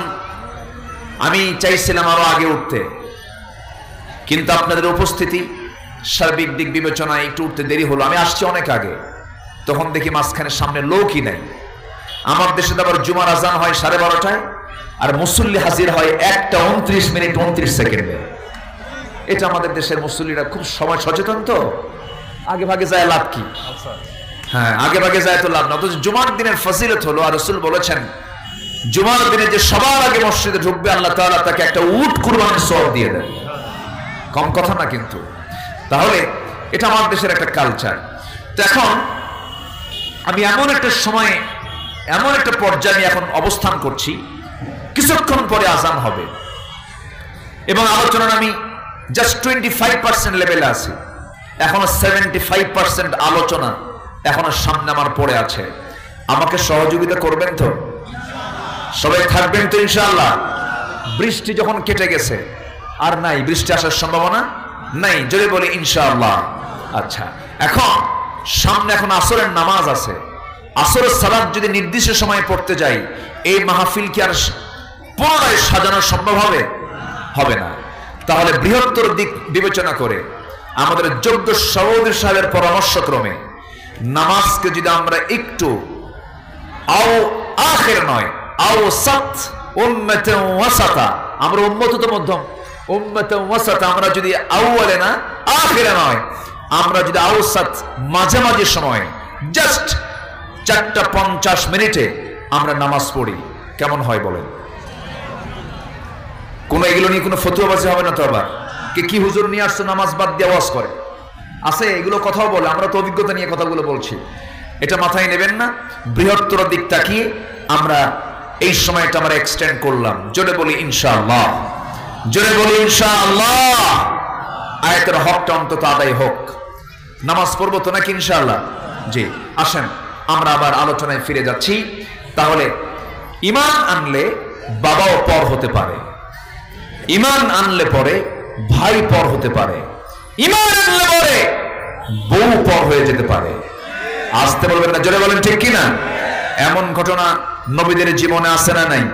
আমি চাইছিলাম আরো আগে উঠতে, কিন্তু আপনাদের উপস্থিতি, সার্বিক দিক বিবেচনায় একটু উঠতে দেরি হলো। আমি আসছি অনেক আগে, তখন দেখি মাঝখানে সামনে লোকই নাই। আমার দেশে তো আবার জুমার আজান হয় 12:30টায়, আর মুসল্লি হাজির হয় 1:29:29। এটা আমাদের দেশের মুসল্লিরা খুব সময় সচেতন, তো আগে ভাগে যায় লাভ কি? হ্যাঁ, আগে ভাগে যায় তো লাভ না। অথচ জুমার দিনের ফজিলত হলো, আর রাসূল বলেছেন, জুমার দিনে যে সবার আগে মসজিদে ঢুকবে, আল্লাহ তাআলা তাকে একটা উট কুরবানির সওয়াব দিয়ে দেন। কম কথা না কিন্তু। তাহলে এটা আমার দেশের একটা কালচার। তো এখন আমি এমন একটা সময়ে, এমন একটা পর্যায়ে আমি এখন অবস্থান করছি, কিছুক্ষণ পরে আজান হবে এবং আলোচনার আমি জাস্ট 25% লেভেলে আছি। এখনো 75% আলোচনা এখনো সামনে আমার পড়ে আছে। আমাকে সহযোগিতা করবেন তো? সবাই থাকবেন তো ইনশাআল্লাহ? বৃষ্টি যখন কেটে গেছে, আর নাই বৃষ্টি আসার সম্ভাবনা নাই, যদি বলি ইনশাআল্লাহ। আচ্ছা, এখন সামনে এখন আসরের নামাজ আছে। আসরের সালাত যদি নির্দিষ্ট সময়ে পড়তে যাই, এই মাহফিল কি আর পুনরায় সাজানো সম্ভব হবে? হবে না। তাহলে বৃহত্তর দিক বিবেচনা করে আমাদের যোগ্য সভাপতি সাহেবের পরামর্শক্রমে নামাজকে যদি আমরা একটু আও আখির নয় আওসাত উম্মাতুন ওয়াসাতা, আমরা উম্মত তো মধ্যম, উম্মাতুন ওয়াসাতা, আমরা যদি আউয়ালে না আখিরে নয়, আমরা যদি আওসাত মাঝামাঝি সময় জাস্ট 4:50 মিনিটে আমরা নামাজ পড়ি, কেমন হয় বলেন? কোনো এগুলো নিয়ে কোনো ফতুয়াবাজি হবে না তো? আবার কি হুজুর নিয়ে আসছে নামাজ বাদ দিয়ে ওয়াজ করে আছে, এগুলো কথাও বলে। আমরা তো অভিজ্ঞতা নিয়ে কথাগুলো বলছি, এটা মাথায় নেবেন না। বৃহত্তর দিক তাকিয়ে আমরা এই সময়টা আমরা এক্সটেন্ড করলাম। জোরে বলি ইনশাআল্লাহ, জোরে বলি ইনশাআল্লাহ। আয়াতের হকটা অন্তত আদায় হোক। নামাজ পড়বো তো নাকি ইনশাআল্লাহ? জি, আসেন আমরা আবার আলোচনায় ফিরে যাচ্ছি। তাহলে ঈমান আনলে বাবাও পর হতে পারে, ঈমান আনলে পরে ভাই পর হতে পারে, ঈমান আনলে পরে বউ পর হয়ে যেতে পারে। আসতে বলবেন না, জোরে বলেন ঠিক কিনা? এমন ঘটনা নবীদের জীবনে আছে না নাই?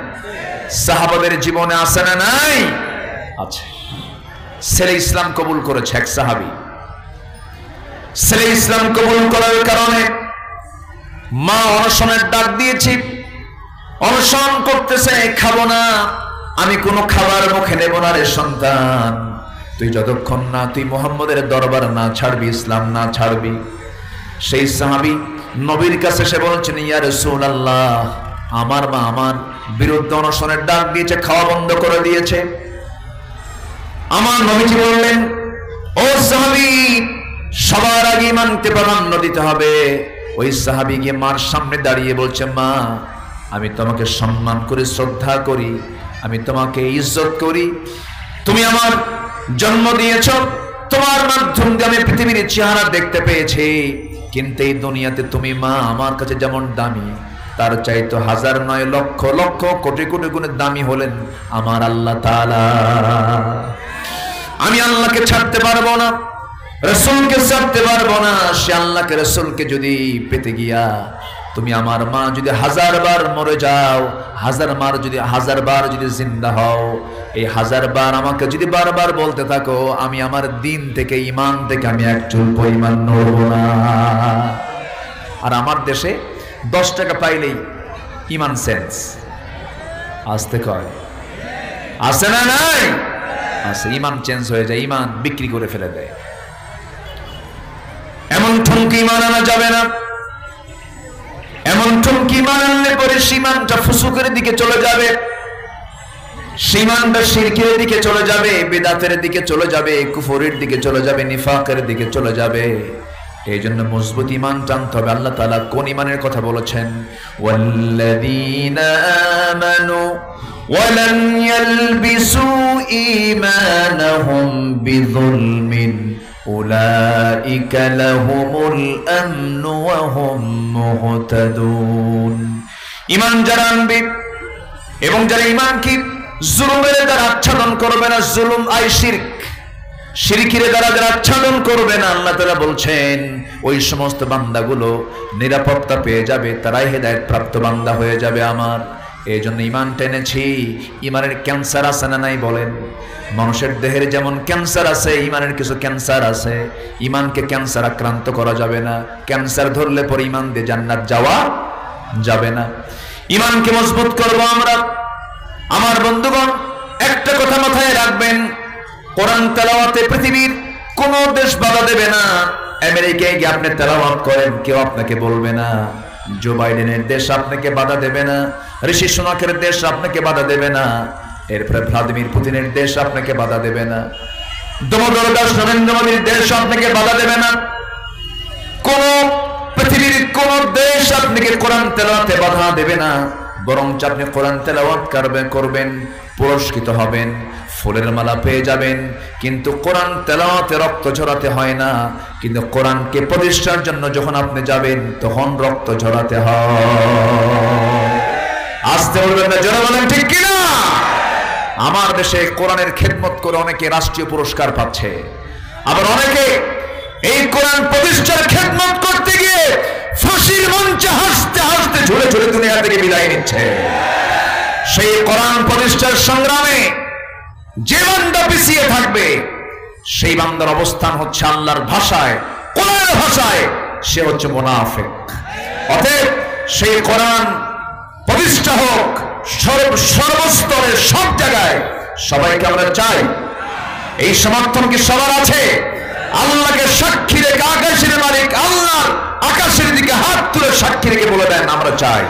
সাহাবাদের জীবনে আছে না নাই? আছে। ছেলে ইসলাম কবুল করেছে, এক সাহাবী। ছেলে ইসলাম কবুল করার কারণে মা অনশনের ডাক দিয়েছি, অনশন করতেছে, খাবো না, আমি কোনো খাবার মুখে নেব না রে সন্তান, তুই যতক্ষণ না তুই মুহাম্মদের দরবার না ছাড়বি, ইসলাম না ছাড়বি। সেই সাহাবী নবীর কাছে এসে বলছেন, ইয়া রাসূলুল্লাহ, আমার মা আমার বিরুদ্ধে অনশনের ডাক দিয়েছে, খাওয়া বন্ধ করে দিয়েছে। আমার নবীজি বললেন, ও সাহাবী, সবার আগে ঈমানকে প্রাধান্য দিতে হবে। ওই সাহাবী গিয়ে মার সামনে দাঁড়িয়ে বলছে, মা আমি তোমাকে সম্মান করি, শ্রদ্ধা করি, আমি তোমাকে ইজ্জত করি, তুমি আমার জন্ম দিয়েছ, তোমার মাধ্যম দিয়ে আমি পৃথিবীর চেহারা দেখতে পেয়েছি, কিন্তু এই দুনিয়াতে তুমি মা আমার কাছে যেমন দামি, তার চাইতো হাজার নয় লক্ষ লক্ষ কোটি কোটি গুণে দামি হলেন আমার আল্লাহ তাআলা। আমি আল্লাহকে ছাড়তে পারবো না, রাসূলকে ছাড়তে পারবো না। সে আল্লাহকে রাসূলকে যদি পেতে গিয়া তুমি আমার মা যদি 1000 বার মরে যাও, 1000 বার যদি জিন্দা হও, এই 1000 বার আমাকে যদি বারবার বলতে থাকো, আমি আমার দিন থেকে ঈমান থেকে আমি এক চুল পরিমাণ নড়ব না। আর আমার দেশে 10 টাকা পাইলেই ঈমান সেন্স আসতে কয়, আছে না নাই? আছে। ঈমান চেঞ্জ হয়ে যায়, ঈমান বিক্রি করে ফেলে দেয়। এমন ঠুনকি ঈমান আনা যাবে না, এমন ঠুনকি ঈমান আনলে পরে ঈমানটা ফুসুকের দিকে চলে যাবে, ঈমানটা শিরকের দিকে চলে যাবে, বিদআতের দিকে চলে যাবে, কুফরের দিকে চলে যাবে, নিফাকের দিকে চলে যাবে। এই জন্য মজবুত ঈমান টানতে হবে। আল্লাহ তাআলা কোন ঈমানের কথা বলেছেন? ওয়াল্লাযীনা আমানু ওয়া লাম ইয়ালবিসু ঈমানাহুম বিযুলমিন উলাইকা লাহুমুল আমনু ওয়া হুম মুহতাদুন। ঈমান যারা আনবে এবং যারা ঈমানকে জুলুমের দ্বারা আচ্ছাদন করবে না, জুলুম আই শিরক, শিরকের দ্বারা যারা আচ্ছাদন করবে না, আল্লাহ তাআলা বলছেন ওই সমস্ত বান্দাগুলো নিরাপত্তা পেয়ে যাবে, তারাই হেদায়েত প্রাপ্ত বান্দা হয়ে যাবে আমার। এই জন্য ঈমান টেনেছি। ঈমানের ক্যান্সার আছে না নাই বলেন? মানুষের দেহের যেমন ক্যান্সার আছে, ঈমানের কিছু ক্যান্সার আছে। ঈমানকে ক্যান্সার আক্রান্ত করা যাবে না। ক্যান্সার ধরলে পরে ঈমান দিয়ে জান্নাত যাওয়া যাবে না। ঈমানকে মজবুত করব আমরা। আমার বন্ধুগণ, একটা কথা মাথায় রাখবেন, কোরআন তেলাওয়াতে পৃথিবীর কোন দেশ বাধা দেবে না। আমেরিকায় গিয়ে আপনি তেলাওয়াত করেন, কেউ আপনাকে বলবে না। জো বাইডেনের দেশ আপনাকে বাধা দেবে না, ঋষি সুনাকের দেশ আপনাকে বাধা দেবে না, এরপরে ভ্লাদিমির পুতিনের দেশ আপনাকে বাধা দেবে না, দামোদর দাস নরেন্দ্র মোদীর দেশ আপনাকে বাধা দেবে না। কোন পৃথিবীর কোন দেশ আপনাকে কোরআন তেলাওয়াতে বাধা দেবে না, বরং আপনি কোরআন তেলাওয়াত করবেন, পুরস্কৃত হবেন, ফুলের মালা পেয়ে যাবেন। কিন্তু কোরআন তেলাওয়াতে রক্ত ঝরাতে হয় না, কিন্তু কোরআনকে প্রতিষ্ঠার জন্য যখন আপনি যাবেন তখন রক্ত ঝরাতে হয়। আসতে বলবেন না, জোরে বলেন ঠিক কিনা? আমার দেশে কোরআনের খেদমত করে অনেকে রাষ্ট্রীয় পুরস্কার পাচ্ছে, আবার অনেকে এই কোরআন প্রতিষ্ঠার খেদমত করতে গিয়ে ফাঁসির মঞ্চে হাসতে হাসতে ঝুলে ঝুলে দুনিয়া থেকে বিদায় নিচ্ছে। সেই কোরআন প্রতিষ্ঠার সংগ্রামে যে বান্দা পিছিয়ে থাকবে, সেই বান্দার অবস্থান হচ্ছে আল্লাহর ভাষায়, কোরআনের ভাষায় সে হচ্ছে মুনাফিক। অতএব সেই কোরআন প্রতিষ্ঠা হোক সর্বস্তরে, সব জায়গায়। সবাইকে আমরা চাই। এই সমর্থন কি সবার আছে? আল্লাহকে সাক্ষী রেখে, আকাশের মালিক আল্লাহ আকাশের দিকে হাত তুলে সাক্ষী রেখে বলে দেন আমরা চাই।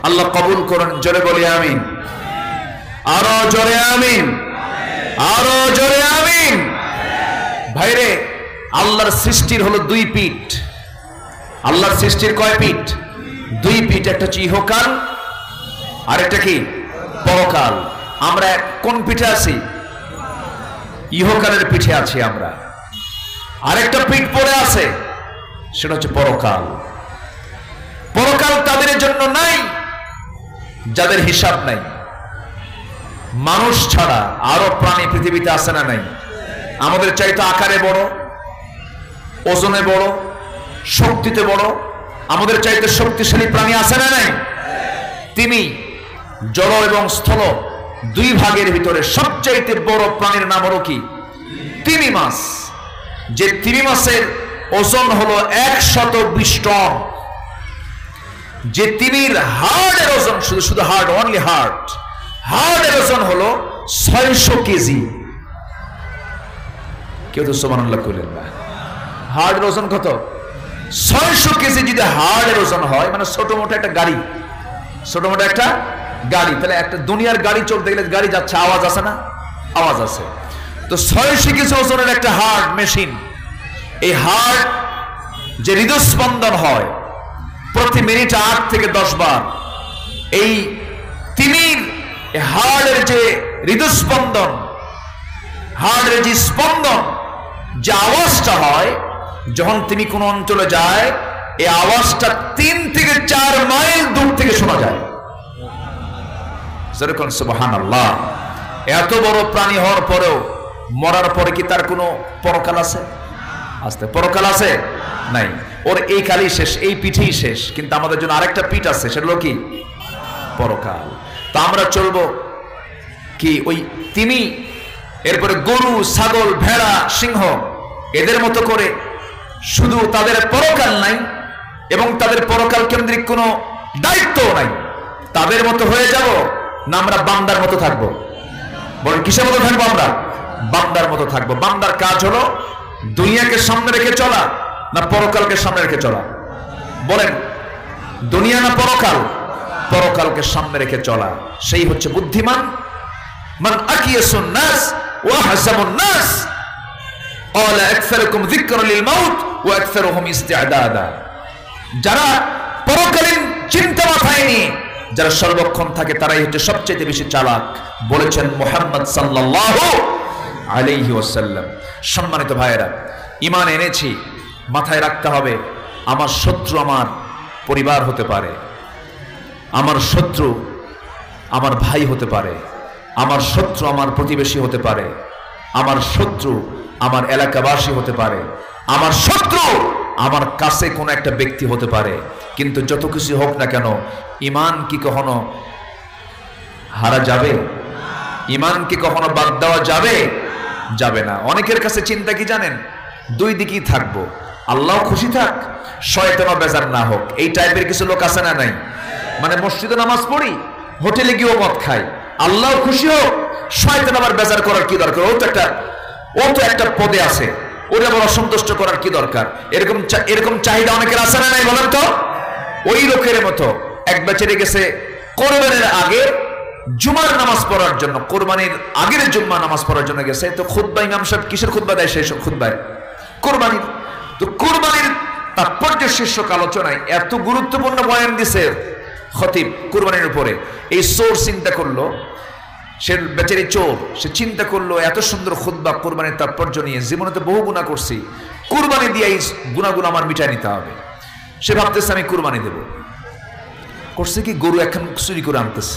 আল্লাহ কবুল করুন। জোরে বলি আমিন, আরো জোরে আমিন, আরো জোরে আমিন। ভাইরে, আল্লাহর সৃষ্টির হলো দুই পিঠ। আল্লাহর সৃষ্টির কয় পিঠ? দুই পিঠ। একটা হচ্ছে ইহকাল, আর একটা কি পরকাল। আমরা কোন পিঠে আছি? ইহকালের পিঠে আছি আমরা। আরেকটা পিঠ পড়ে আছে, সেটা হচ্ছে পরকাল। পরকাল তাদের জন্য নাই যাদের হিসাব নাই। মানুষ ছাড়া আরো প্রাণী পৃথিবীতে আছে না নাই? আমাদের চাইতে আকারে বড়, ওজনে বড়, শক্তিতে বড়, আমাদের চাইতে শক্তিশালী প্রাণী আছে না নাই? তিনি জল এবং স্থল দুই ভাগের ভিতরে সবচাইতে বড় প্রাণীর নাম হলো কি? তিমি মাছ। যে তিমি মাছের ওজন হলো 120 টন। যে তিমির হার্টের ওজন, শুধু হার্ট, অনলি হার্টের ওজন হলো 600 কেজি। কেউ তো সুবহানাল্লাহ কইলেন না। হার্টের ওজন কত? 600 কেজি। যদি হার্টের ওজন হয়, মানে ছোট মোটো একটা গাড়ি, ছোট মোটো একটা গাড়ি, তাহলে একটা দুনিয়ার গাড়ি চলতে গেলে গাড়ি যাচ্ছে, আওয়াজ আছে না? আওয়াজ আছে। তো 600 কেজি ওজনের একটা হার্ট মেশিন। এই হার্ট যে হৃদস্পন্দন হয় প্রতি মিনিটে 8 থেকে 10 বার, এই তিমির হার্টের যে হৃদস্পন্দন, হার্টের যে স্পন্দন, যে আওয়াজটা হয় যখন তিনি কোন অঞ্চলে যায়, এই আওয়াজটা 3 থেকে 4 মাইল দূর থেকে শোনা যায়। যেরকম সুবহানাল্লাহ। এত বড় প্রাণী হওয়ার পরেও মরার পরে কি তার কোনো পরকাল আছে? আস্তে পরকাল আছে? নাই। ওর এই কালই শেষ, এই পিঠেই শেষ। কিন্তু আমাদের জন্য আরেকটা পিঠ আছে, সেটা হলো কি? পরকাল। তো আমরা চলবো কি ওই তিমি, এরপরে গরু, ছাগল, ভেড়া, সিংহ, এদের মতো করে। শুধু তাদের পরকাল নাই এবং তাদের পরকাল কেন্দ্রিক কোনো দায়িত্ব নাই। তাদের মতো হয়ে যাব না আমরা বান্দার মতো থাকবো? বলেন কিসের মতো থাকবো? আমরা বান্দার মতো থাকবো। বান্দার কাজ হলো দুনিয়াকে সামনে রেখে চলা না পরকালকে সামনে রেখে চলা? বলেন, দুনিয়া না পরকাল? পরকালকে সামনে রেখে চলা। সেই হচ্ছে বুদ্ধিমান। মান আকিয়াসুন নাস ওয়া হাসাবুন নাস ক্বালা আকসারুকুম যিকরা লিল মাউত ওয়া আকসারুহুম ইস্তি'দাদা। যারা পরকালীন চিন্তা মাথায় নিয়ে যারা সর্বক্ষণ থাকে, তারাই হচ্ছে সবচেয়ে বেশি চালাক, বলেছেন মুহাম্মদ সাল্লাল্লাহু আলাইহি ওয়াসাল্লাম। সম্মানিত ভাইয়েরা, ঈমান এনেছি, মাথায় রাখতে হবে আমার শত্রু আমার পরিবার হতে পারে, আমার শত্রু আমার ভাই হতে পারে, আমার শত্রু আমার প্রতিবেশী হতে পারে, আমার শত্রু আমার এলাকাবাসী হতে পারে, আমার শত্রু আমার কাছে কোনো একটা ব্যক্তি হতে পারে। কিন্তু যত কিছু হোক না কেন, ঈমান কি কখনো হারা যাবে? ঈমান কি কখনো বাদ দেওয়া যাবে? যাবে না। অনেকের কাছে চিন্তা কি জানেন? দুই দিকেই থাকবো, আল্লাহ খুশি থাক, শয়তানও বেজার না হোক। এই টাইপের কিছু লোক আছে না নাই? মানে মসজিদে নামাজ পড়ি, হোটেলে গিয়েও মদ খাই, আল্লাহ খুশি হোক, শয়তান আবার বেজার করার কি দরকার? ও তো একটা পদে আছে, ওরে আবার অসন্তুষ্ট করার কি দরকার? এরকম চাহিদা অনেকের আছে না নাই বলেন তো? ওই লোকের মতো এক বেচারে গেছে কোরবানির আগে জুমার নামাজ পড়ার জন্য, কোরবানির আগের জুম্মা নামাজ পড়ার জন্য গেছে। তো খুতবা ইমাম সাহেব কিসের খুতবা দেয়? সেই খুতবায় কোরবানির। তো কোরবানির তাৎপর্য শীর্ষক আলোচনায় এত গুরুত্বপূর্ণ বয়ান দিছে খতিব কোরবানির উপরে। এই চোর চিন্তা করলো, সে বেচারি চোর, সে চিন্তা করলো এত সুন্দর খুতবা কোরবানির তাৎপর্য নিয়ে, জীবনে তো বহু গুনাহ করছি, কোরবানি দিয়ে এই গুনাহগুলো আমার মিটাই নিতে হবে। সে ভাবতেছে আমি কোরবানি দেব। করছে কি? গরু এখন চুরি করে আনতেছে।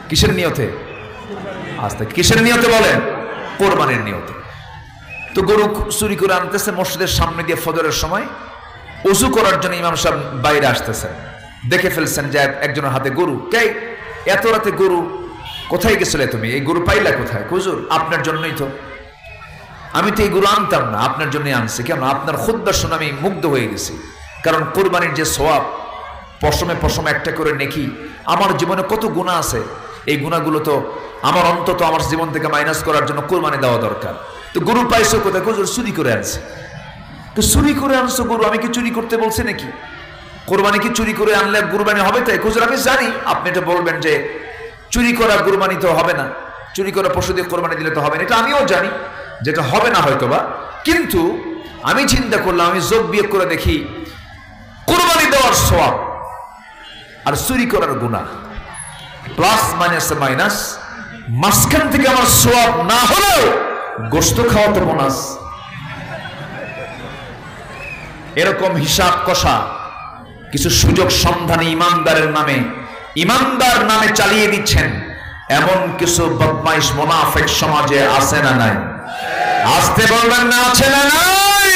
কিসের নিয়তে? আস্তে কিসের নিয়তে বলেন? কোরবানির নিয়তে। তো গরু চুরি করে আনতেছে মসজিদের সামনে দিয়ে ফজরের সময়। ওযু করার জন্য ইমাম সাহেব বাইরে আসতেছেন, দেখে ফেলছেন যে একজনের হাতে গরু। কে এত রাতে গরু? কোথায় গেছিলে তুমি? এই গরু পাইলা কোথায়? হুজুর আপনার জন্যই তো, আমি তো এই গরু আনতাম না, আপনার জন্যই আনছি। কেন? আপনার খুতবা শুনে আমি মুগ্ধ হয়ে গেছি। কারণ কোরবানির যে সওয়াব, পশমে পশমে একটা করে নেকি, আমার জীবনে কত গুনাহ আছে, এই গুনাহগুলো তো আমার অন্তত আমার জীবন থেকে মাইনাস করার জন্য কোরবানি দেওয়া দরকার। তো গরু পাইছো কোথায়? হুজুর চুরি করে আনছে। তো চুরি করে আনছো গরু, আমি কি চুরি করতে বলছি নাকি? কোরবানি কি চুরি করে আনলে কুরবানি হবে? তাই হুজুর আমি জানি, আপনি এটা বলবেন যে চুরি করা কুরবানি তো হবে না, চুরি করা পশু দিয়ে কোরবানি দিলে তো হবে না, এটা আমিও জানি যেটা হবে না হয়তোবা। কিন্তু আমি চিন্তা করলাম, আমি যোগ বিয়োগ করে দেখি কোরবানি দেওয়ার সওয়াব আর চুরি করার গুনাহ প্লাস মাইনাসে মাইনাস, মাঝখান থেকে আমার সওয়াব না হলেও গোশত খাওয়া তো বোনাস। এরকম হিসাব কষা কিছু সুযোগ সন্ধানী ইমানদার নামে চালিয়ে দিচ্ছেন এমন কিছু বদমাইশ মুনাফিক সমাজে আছে না নাই? আসতে বলবেন না আছে না নাই?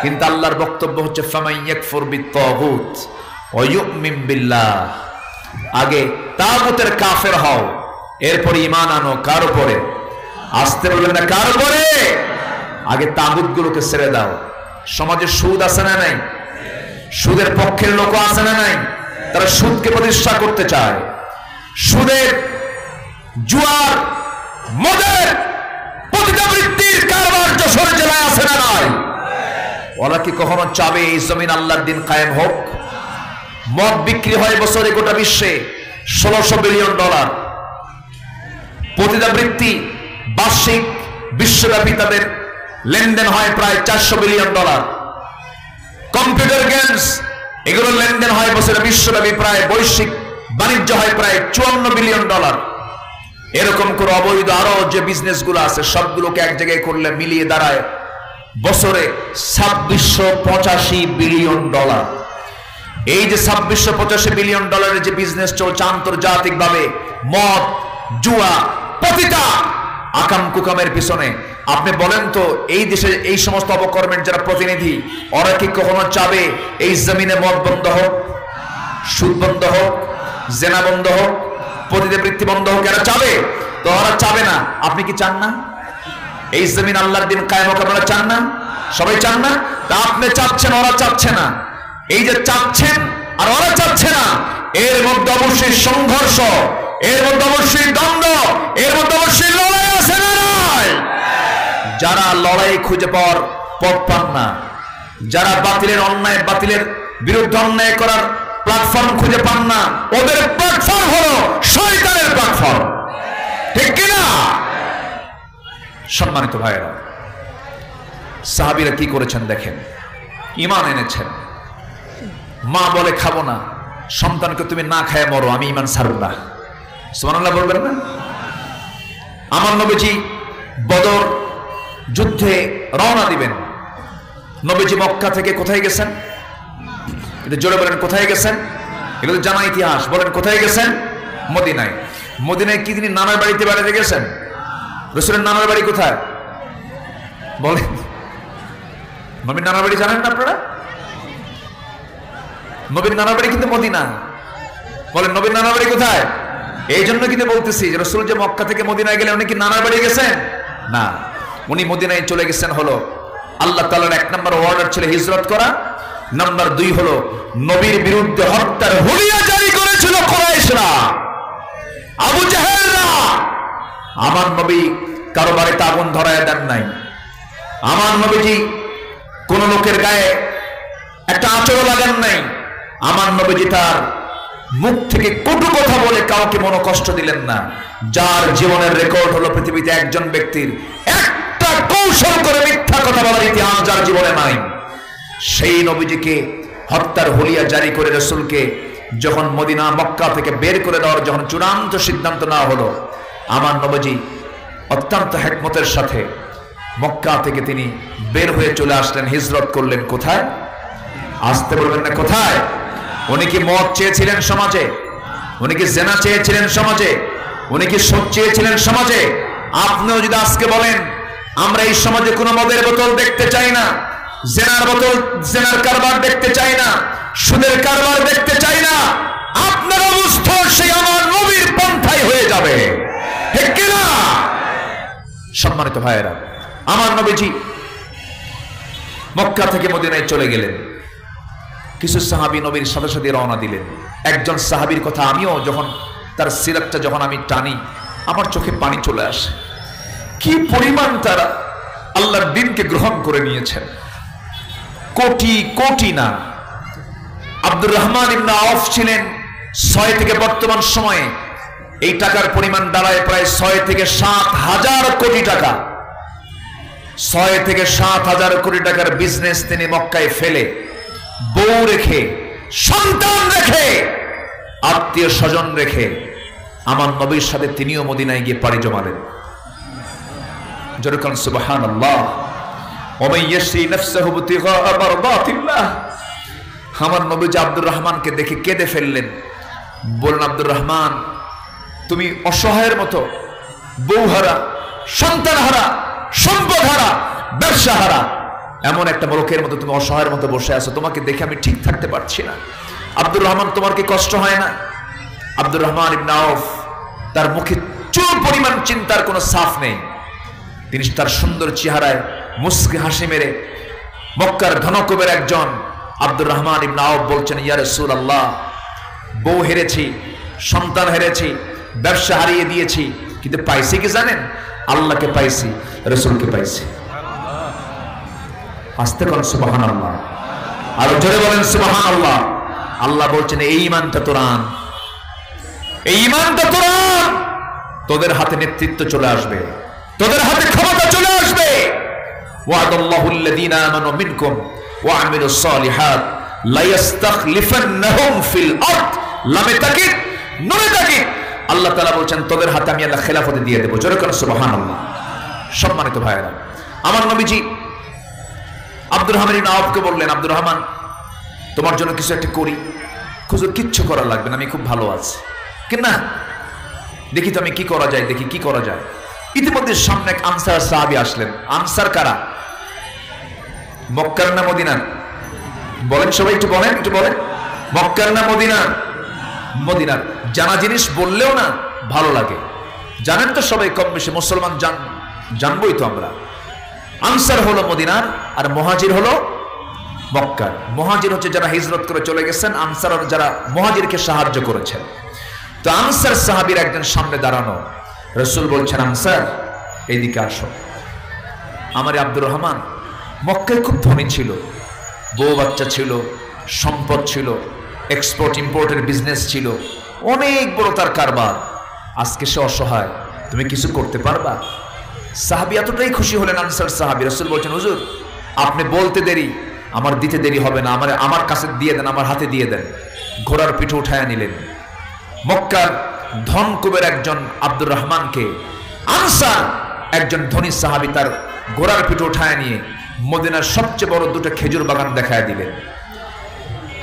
কিন্তু আল্লাহর বক্তব্য হচ্ছে ফামান ইয়াকফুর বিত-তাগুত ওয়া ইউমিন বিল্লাহ, আগে তাগুতের কাফের হও, এরপর ঈমান আনো। কার উপরে? আসতে বলবেন না কার উপরে? আগে তাগুতগুলোকে ছেড়ে দাও। সমাজে সুদ আছে না নাই? সুদের পক্ষের লোক আছে না নাই? তারা সুদকে প্রতিষ্ঠা করতে চায়। সুদের, জুয়ার, মদের, পতিতাবৃত্তির কারবার যশোর জেলায় আছে না নাই? ওরা কি কখনো চাবে এই জমিন আল্লাহর দিন কায়েম হোক? মদ বিক্রি হয় বছরে গোটা বিশ্বে $1600 বিলিয়ন। পতিতাবৃত্তি বার্ষিক বিশ্বব্যাপী তাদের লেনদেন হয় প্রায় $400 বিলিয়ন। কম্পিউটার গেমস, এগুলো লেনদেন হয় বছরে বিশ্বব্যাপী প্রায়, বৈশ্বিক বাণিজ্য হয় প্রায় $54 বিলিয়ন। এরকম করে অবৈধ আরো যে বিজনেস গুলো আছে সবগুলোকে এক জায়গায় করলে মিলিয়ে দাঁড়ায় বছরে $2685 বিলিয়ন। এই যে $2685 বিলিয়ন যে বিজনেস চলছে আন্তর্জাতিক ভাবে মদ, জুয়া, পতিতা, আকাম কুকামের পিছনে, আপনি বলেন তো এই দেশে এই সমস্ত অপকর্মের যারা প্রতিনিধি, ওরা কি কখনো চাবে এই জমিনে মদ বন্ধ হোক, সুদ বন্ধ হোক, জেনা বন্ধ হোক, পতিতাবৃত্তি বন্ধ হোক? এরা চাবে? তো ওরা চাবে না। আপনি কি চান না এই জমিন আল্লাহর দিন কায়েম হোক? আপনারা চান না? সবাই চান না? তা আপনি চাচ্ছেন, ওরা চাচ্ছে না। এই যে চাচ্ছেন আর ওরা চাচ্ছে না, এর মধ্যে অবশ্যই সংঘর্ষ, এর মধ্যে অবশ্যই দ্বন্দ্ব, এর মধ্যে অবশ্যই লড়াই আছে না নাই? যারা লড়াই খুঁজে পাওয়ার পথ পান না, যারা বাতিলের বিরুদ্ধে অন্যায় করার প্ল্যাটফর্ম খুঁজে পান না, ওদের প্ল্যাটফর্ম হলো শয়তানের প্ল্যাটফর্ম। ঠিক কিনা? সম্মানিত ভাইয়েরা, সাহাবীরা কি করেছেন দেখেন। ঈমান এনেছেন। মা বলে খাবো না, সন্তানকে তুমি না খায় মরো, আমি ঈমান ছাড়ব না। সুবহানাল্লাহ বলবেন না? আমার নবীজি বদর যুদ্ধে রওনা দিবেন। নবীজি মক্কা থেকে কোথায় গেছেন? এটা জোরে বলেন, কোথায় গেছেন? এগুলো জানা ইতিহাস। বলেন কোথায় গেছেন? মদিনায়। মদিনায় কি তিনি নানার বাড়িতে বেড়াতে গেছেন? রাসূলের নানার বাড়ি কোথায় বলেন? নবীর নানার বাড়ি জানেন না আপনারা? নবীর নানার বাড়ি কিন্তু মদিনা। বলেন নবীর নানার বাড়ি কোথায়? এই জন্য কিন্তু বলতেছি যে রাসূল যে মক্কা থেকে মদিনায় গেলেন, উনি কি নানার বাড়ি গেছেন? না, উনি মদিনায় চলে গেছেন হলো আল্লাহ তাআলার 1 নম্বর অর্ডার ছিল হিজরত করা। নাম্বার 2 হলো নবীর বিরুদ্ধে হত্যার হুলিয়া জারি করেছিল কুরাইশরা, আবু জাহেলরা। আমার নবী কারো বাড়িতে আগুন ধরায় দেন নাই। আমার নবীজি কোন লোকের গায়ে একটা আঁচড়ও লাগান নাই। আমার নবীজি তার মুখ থেকে কটু কথা বলে কাউকে মনে কষ্ট দিলেন না। যার জীবনের রেকর্ড হলো পৃথিবীতে একজন ব্যক্তির একটা কৌশল করে মিথ্যা কথা বলার ইতিহাস যার জীবনে নাই। সেই নবীজিকে হত্যার হুলিয়া জারি করে রাসূলকে যখন মদিনা মক্কা থেকে বের করে দেওয়ার যখন চূড়ান্ত সিদ্ধান্ত নেওয়া হলো, আমার নবীজি অত্যন্ত হিকমতের সাথে মক্কা থেকে তিনি বের হয়ে চলে আসলেন, হিজরত করলেন। কোথায়? আসতে বলবেন না কোথায়? উনি কি মদ চেয়েছিলেন সমাজে? উনি কি জেনা চেয়েছিলেন সমাজে? উনি কি সুদ চেয়েছিলেন সমাজে? আপনিও যদি আজকে বলেন আমরা এই সমাজে কোনো মদের বোতল দেখতে চাই না, জেনার কারবার দেখতে চাই না, সুদের কারবার দেখতে চাই না। আপনার অবস্থা সেই আমার নবীর পন্থায় হয়ে যাবে, ঠিক কিনা? সম্মানিত ভাইয়েরা, আমার নবীজি মক্কা থেকে মদিনায় চলে গেলেন। কিছু সাহাবী নবীর সাথে সাথে রওনা দিলেন। একজন সাহাবীর কথা আমিও যখন তার সিরাতটা যখন আমি টানি, আমার চোখে পানি চলে আসে। কি পরিমাণ তারা আল্লাহর দ্বীনকে গ্রহণ করে নিয়েছেন, কোটি কোটি না। আব্দুর রহমান ইবনে আওফ ছিলেন 6 থেকে বর্তমান সময়ে এই টাকার পরিমাণ দাঁড়ায় প্রায় 6 থেকে 7,000 কোটি টাকা। 6 থেকে 7,000 কোটি টাকার বিজনেস তিনি মক্কায় ফেলে, বউ রেখে, সন্তান রেখে, আত্মীয় স্বজন রেখে আমার নবীর সাথে তিনিও মদিনায় গিয়ে পাড়ি জমালেন। যেরকম সুবহানাল্লাহ, ওয়া ইয়াশরি নাফসাহু ইবতিগা মারদাতিল্লাহ। আমার নবীজি আব্দুর রহমানকে দেখে কেঁদে ফেললেন। বললেন, আব্দুর রহমান, তুমি অসহায়ের মতো, বউহারা, সন্তানহারা, সম্পদহারা, ব্যবসাহারা, এমন একটা লোকের মতো তুমি অসহায়ের মতো বসে আছো, তোমাকে দেখে আমি ঠিক থাকতে পারছি না। আব্দুর রহমান, তোমার কি কষ্ট হয় না? আব্দুর রহমান ইবনে আওফ, তার মুখে চুল পরিমাণ চিন্তার কোনো সাফ নেই। তিনি তার সুন্দর চেহারায় মুস্কি হাসি মেরে মক্কার ধনকুবের একজন আব্দুর রহমান ইবনে আওফ বলছেন, ইয়া রাসূলুল্লাহ, বউ হেরেছি, সন্তান হেরেছি, ব্যবসা হারিয়ে দিয়েছি, কিন্তু পাইছি কি জানেন? আল্লাহকে পাইছি, রাসূলকে পাইছি। আস্তে কোন সুবহানাল্লাহ, আর জোরে বলেন সুবহানাল্লাহ। আল্লাহ বলছেন, এই ঈমানটা তোর আন, এই ঈমানটা তোর আন, তোদের হাতে নেতৃত্ব চলে আসবে, তোদের হাতে ক্ষমতা চলে আসবে। ওয়াদাল্লাহুল লাযীনা আমানু মিনকুম ওয়া আমিলুস সালিহাত লা ইস্তাখলিফান্নাহুম ফিল আরদ। লামে তাকিদ, নুনে তাকিদ। আল্লাহ তাআলা বলছেন, তোদের হাতে আমি আল্লাহ খেলাফত দিয়ে দেব। জোরে করে সুবহানাল্লাহ। সম্মানিত ভাইরা, আমার নবীজি আব্দুর রহমান ইবনে আওফকে বললেন, আব্দুর রহমান, তোমার জন্য কিছু একটা করি। হুজুর, কিচ্ছু করা লাগবে না, আমি খুব ভালো আছি। কি না, দেখি তো আমি কি করা যায়, দেখি কি করা যায়। ইতিমধ্যে সামনে এক আনসার সাহাবী আসলেন। আনসার কারা? মক্কার না মদিনার? বলেন সবাই, একটু বলেন, একটু বলেন। মক্কার না মদিনার? মদিনার। জানা জিনিস বললেও না ভালো লাগে। জানেন তো সবাই কম বেশি, মুসলমান জানবই তো আমরা। আনসার হলো মদিনার, আর মুহাজির হলো মক্কার। মুহাজির হচ্ছে যারা হিজরত করে চলে গেছেন, আনসার যারা মুহাজিরকে সাহায্য করেছেন। তো আনসার সাহাবীর একজন সামনে দাঁড়ানো। রাসূল বলছেন, আনসার এইদিকে আসো। আমার আব্দুর রহমান মক্কায় খুব ধনী ছিল, বউ বাচ্চা ছিল, সম্পদ ছিল, এক্সপোর্ট ইম্পোর্টের বিজনেস ছিল, অনেক বড় তার কারবার। আজকে সে অসহায়, তুমি কিছু করতে পারবা? সাহাবী এতটাই খুশি হলেন, আনসার সাহাবী। রাসূল বলছেন, হুজুর, আপনি বলতে দেরি, আমার দিতে দেরি হবে না, আমার কাছে দিয়ে দেন, আমার হাতে দিয়ে দেন। ঘোড়ার পিঠে উঠায়া নিলেন। মক্কার ধনকুবের একজন আব্দুর রহমানকে আনসার একজন ধনী সাহাবী তার ঘোড়ার পিঠে উঠায় নিয়ে মদিনার সবচেয়ে বড় দুটো খেজুর বাগান দেখায় দিলেন।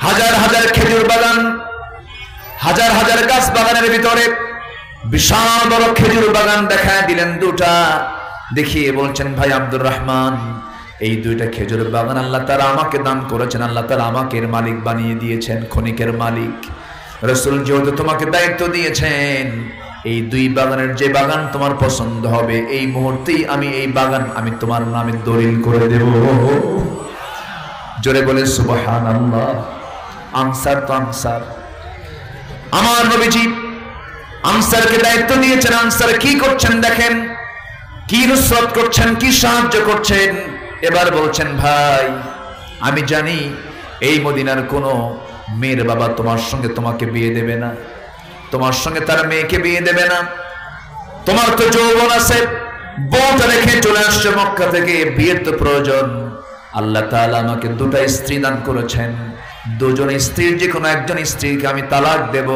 হাজার হাজার খেজুর বাগান, হাজার হাজার গাছ বাগানের ভিতরে বিশাল বড় খেজুর বাগান দেখায় দিলেন দুটা। দেখিয়ে বলছেন, ভাই আব্দুর রহমান, এই দুইটা খেজুর বাগান আল্লাহ তাআলা আমাকে দান করেছেন, আল্লাহ তাআলা আমাকে এর মালিক বানিয়ে দিয়েছেন, খনিকের মালিক। রাসূল যেহেতু তোমাকে দায়িত্ব দিয়েছেন, এই দুই বাগানের যে বাগান তোমার পছন্দ হবে, এই মুহূর্তেই আমি এই বাগান আমি তোমার নামে দলিল করে দেব। জোরে বলে সুবহানাল্লাহ। আনসার তো আনসার। আমার নবীজি আনসারকে দায়িত্ব দিয়েছেন। আনসার কি করছেন দেখেন, কি নুসরত করছেন, কি সাহায্য করছেন। এবার বলছেন, ভাই আমি জানি এই মদিনার কোনো মেয়ের বাবা তোমার সঙ্গে তোমাকে বিয়ে দেবে না, তোমার সঙ্গে তার মেয়েকে বিয়ে দেবে না। তোমার তো যৌবন আছে, বউটা রেখে চলে আসছে মক্কা থেকে, বিয়ের তো প্রয়োজন। আল্লাহ তাআলা আমাকে দুটা স্ত্রী দান করেছেন, দুজন স্ত্রীর যে কোনো একজন স্ত্রীকে আমি তালাক দেব।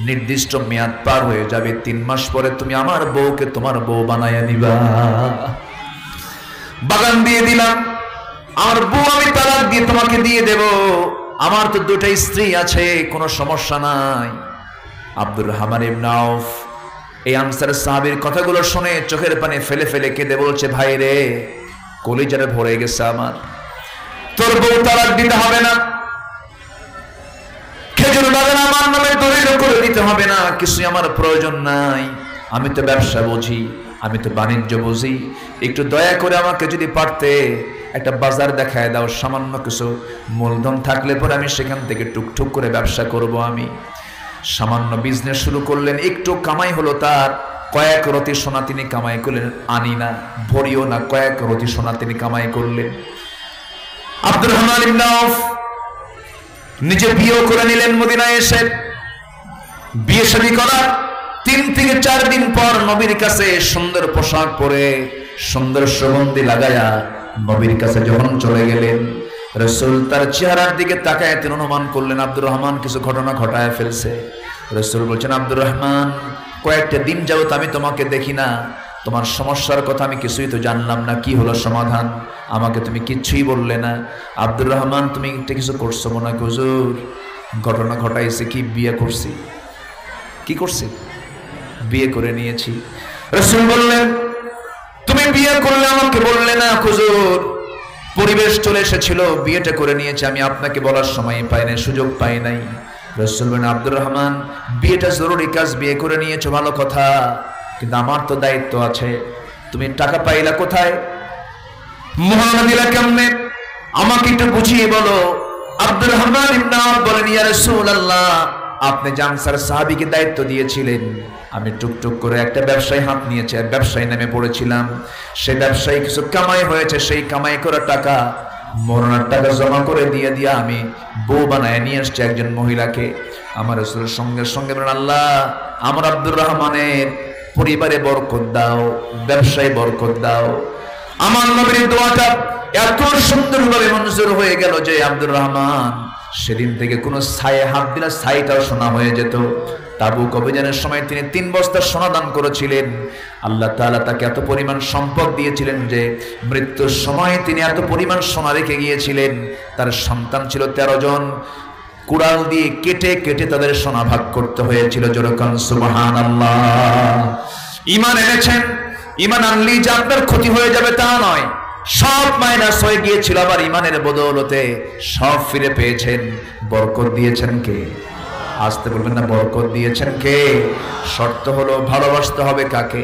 নির্দিষ্ট মেয়াদ পার হয়ে যাবে, 3 মাস পরে তুমি আমার বউকে তোমার বউ বানাইয়া নিবা। বাগান দিয়ে দিলাম, আমার বউ আমি তালাক দিয়ে তোমাকে দিয়ে দেব। আমার তো দুটা স্ত্রী আছে, কোনো সমস্যা নাই। আব্দুর রহমান ইবনে আওফ এই আনসার সাহাবীর কথাগুলো শুনে চোখের পানি ফেলে ফেলে কেঁদে বলছে, ভাই রে, কলিজারে ভরে গেছে আমার, তোর বউ তালাক দিতে হবে না, খেজুর বাগান আমার নামে দলিল করে দিতে হবে না, কিছুই আমার প্রয়োজন নাই। আমি তো ব্যবসা বুঝি, আমি তো বাণিজ্য বুঝি, একটু দয়া করে আমাকে যদি পারতে একটা বাজার দেখায় দাও, সামান্য কিছু মূলধন থাকলে পরে আমি সেখান থেকে টুকটুক করে ব্যবসা করব। আমি সামান্য বিজনেস শুরু করলেন, একটু কামাই হলো তার, কয়েক রতি সোনা তিনি কামাই করলেন, আনি না ভরিও না, কয়েক রতি সোনা তিনি কামাই করলেন। আব্দুর রহমান ইবনে আউফ নিজে বিয়ে করে নিলেন মদিনায় এসে। বিয়ে শাদী করার 3 থেকে 4 দিন পর নবীর কাছে সুন্দর পোশাক পরে, সুন্দর সুগন্ধি লাগায়া নবীর কাছে যখন চলে গেলেন, রাসূল তার চেহারার দিকে তাকায় তিনি অনুমান করলেন আব্দুর রহমান কিছু ঘটনা ঘটায় ফেলছে। রাসূল বলছেন, আব্দুর রহমান, কয়েকটা দিন যাবত আমি তোমাকে দেখি না, তোমার সমস্যার কথা আমি কিছুই তো জানলাম না, কি হলো সমাধান, আমাকে তুমি কিচ্ছুই বললে না। আব্দুর রহমান, তুমি একটা কিছু করছো মনে হয়? হুজুর, ঘটনা ঘটাইছে, কি বিয়ে করছি। কি করছি? বিয়ে করে নিয়েছি। রাসূল বললেন, তুমি বিয়ে করলে আমাকে বললে না? হুজুর, পরিবেশ চলে এসেছিল, বিয়েটা করে নিয়েছে, আমি আপনাকে বলার সময় পাই নাই, সুযোগ পাই নাই। রাসূল বলেন, আব্দুর রহমান, বিয়েটা জরুরি কাজ, বিয়ে করে নিয়েছো ভালো কথা, কিন্তু আমার তো দায়িত্ব আছে। তুমি টাকা পাইলা কোথায়, মোহর দিলা কেমনে, আমাকে একটু বুঝিয়ে বলো। আব্দুর রহমান ইবনে আউফ বলেন, ইয়া রাসূলুল্লাহ, আপনি আনসার সাহাবীকে দায়িত্ব দিয়েছিলেন, আমি টুকটুক করে একটা ব্যবসায় হাত নিয়েছি, আর ব্যবসায় নেমে পড়েছিলাম। সেই ব্যবসায় কিছু কামাই হয়েছে, সেই কামাই করা টাকা, মরণের টাকা জমা করে দিয়ে আমি বউ বানায় নিয়ে আসছি একজন মহিলাকে। আমার রাসূলের সঙ্গে সঙ্গে বলেন, আল্লাহ আমার আব্দুর রহমানের পরিবারে বরকত দাও, ব্যবসায় বরকত দাও। আমার নবীর দোয়াটা এত সুন্দরভাবে মঞ্জুর হয়ে গেল যে আব্দুর রহমান সেদিন থেকে কোনো ছায়ে হাত দিলে ছাইটাও সোনা হয়ে যেত। তাবুক অভিযানের সময় তিনি 3 বস্তা সোনা দান করেছিলেন। আল্লাহ তাআলা তাকে এত পরিমাণ সম্পদ দিয়েছিলেন যে মৃত্যুর সময় তিনি এত পরিমাণ সোনা রেখে গিয়েছিলেন। তার সন্তান ছিল 13 জন, কুড়াল দিয়ে কেটে কেটে তাদের সোনা ভাগ করতে হয়েছিল। যেরকম সুবহানাল্লাহ। ঈমান এনেছেন, ঈমান আনলি যে আপনার ক্ষতি হয়ে যাবে তা নয়, সব মাইনাস হয়ে গিয়েছিল, আবার ঈমানের বদৌলতে সব ফিরে পেয়েছেন। বরকত দিয়েছেন কে? আসতে বলবেন না, বরকত দিয়েছেন কে? শর্ত হলো ভালোবাসতে হবে কাকে?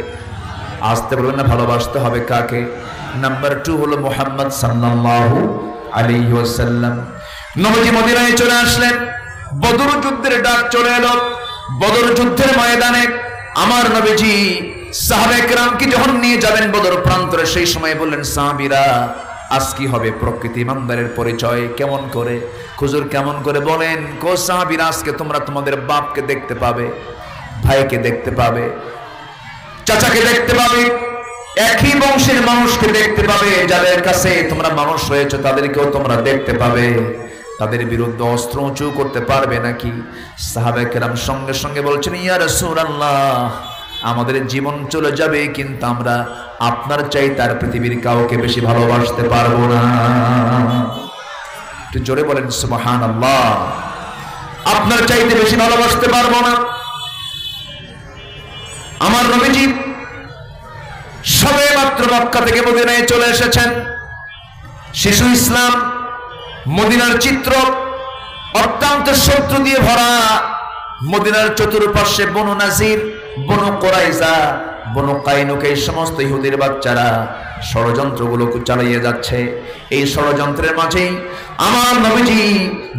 আসতে বলবেন না, ভালোবাসতে হবে কাকে? নাম্বার 2 হলো মুহাম্মদ সাল্লাল্লাহু আলাইহি ওয়াসাল্লাম। নবী মদিনায় চলে আসলেন, বদর যুদ্ধের ডাক চলে এলো। বদর যুদ্ধের ময়দানে আমার নবীজি সাহাবায়ে কেরামকে যখন নিয়ে যাবেন বদর প্রান্তরে, সেই সময় বললেন, সাহাবীরা আজ কি হবে? প্রকৃতি ইমানদারের পরিচয় কেমন করে? হুজুর কেমন করে বলেন? কো সাহাবীরা, আজকে তোমরা তোমাদের বাপকে দেখতে পাবে, ভাইকে দেখতে পাবে, চাচাকে দেখতে পাবে, একই বংশের মানুষকে দেখতে পাবে, যাদের কাছে তোমরা মানুষ হয়েছে তাদেরকেও তোমরা দেখতে পাবে। তাদের বিরুদ্ধে অস্ত্র উঁচু করতে পারবে নাকি? সাহাবায়ে কেরাম সঙ্গে সঙ্গে বলছেন, ইয়া রাসূলুল্লাহ, আমাদের জীবন চলে যাবে, কিন্তু আমরা আপনার চাইতে আর পৃথিবীর কাউকে বেশি ভালোবাসতে পারবো না। একটু জোরে বলেন সুবহানাল্লাহ। আপনার চাইতে বেশি ভালোবাসতে পারবো না। আমার নবীজি সবে মাত্র মক্কা থেকে মদিনায় চলে এসেছেন। শিশু ইসলাম, মদিনার চিত্র অত্যন্ত শত্রু দিয়ে ভরা। মদিনার চতুর্পার্শ্বে বনু নাজির, বনু কুরাইজা, বনু কাইনুকা, এই সমস্ত ইহুদির বাচ্চারা ষড়যন্ত্রগুলো চালিয়ে যাচ্ছে। এই ষড়যন্ত্রের মাঝেই আমার নবীজি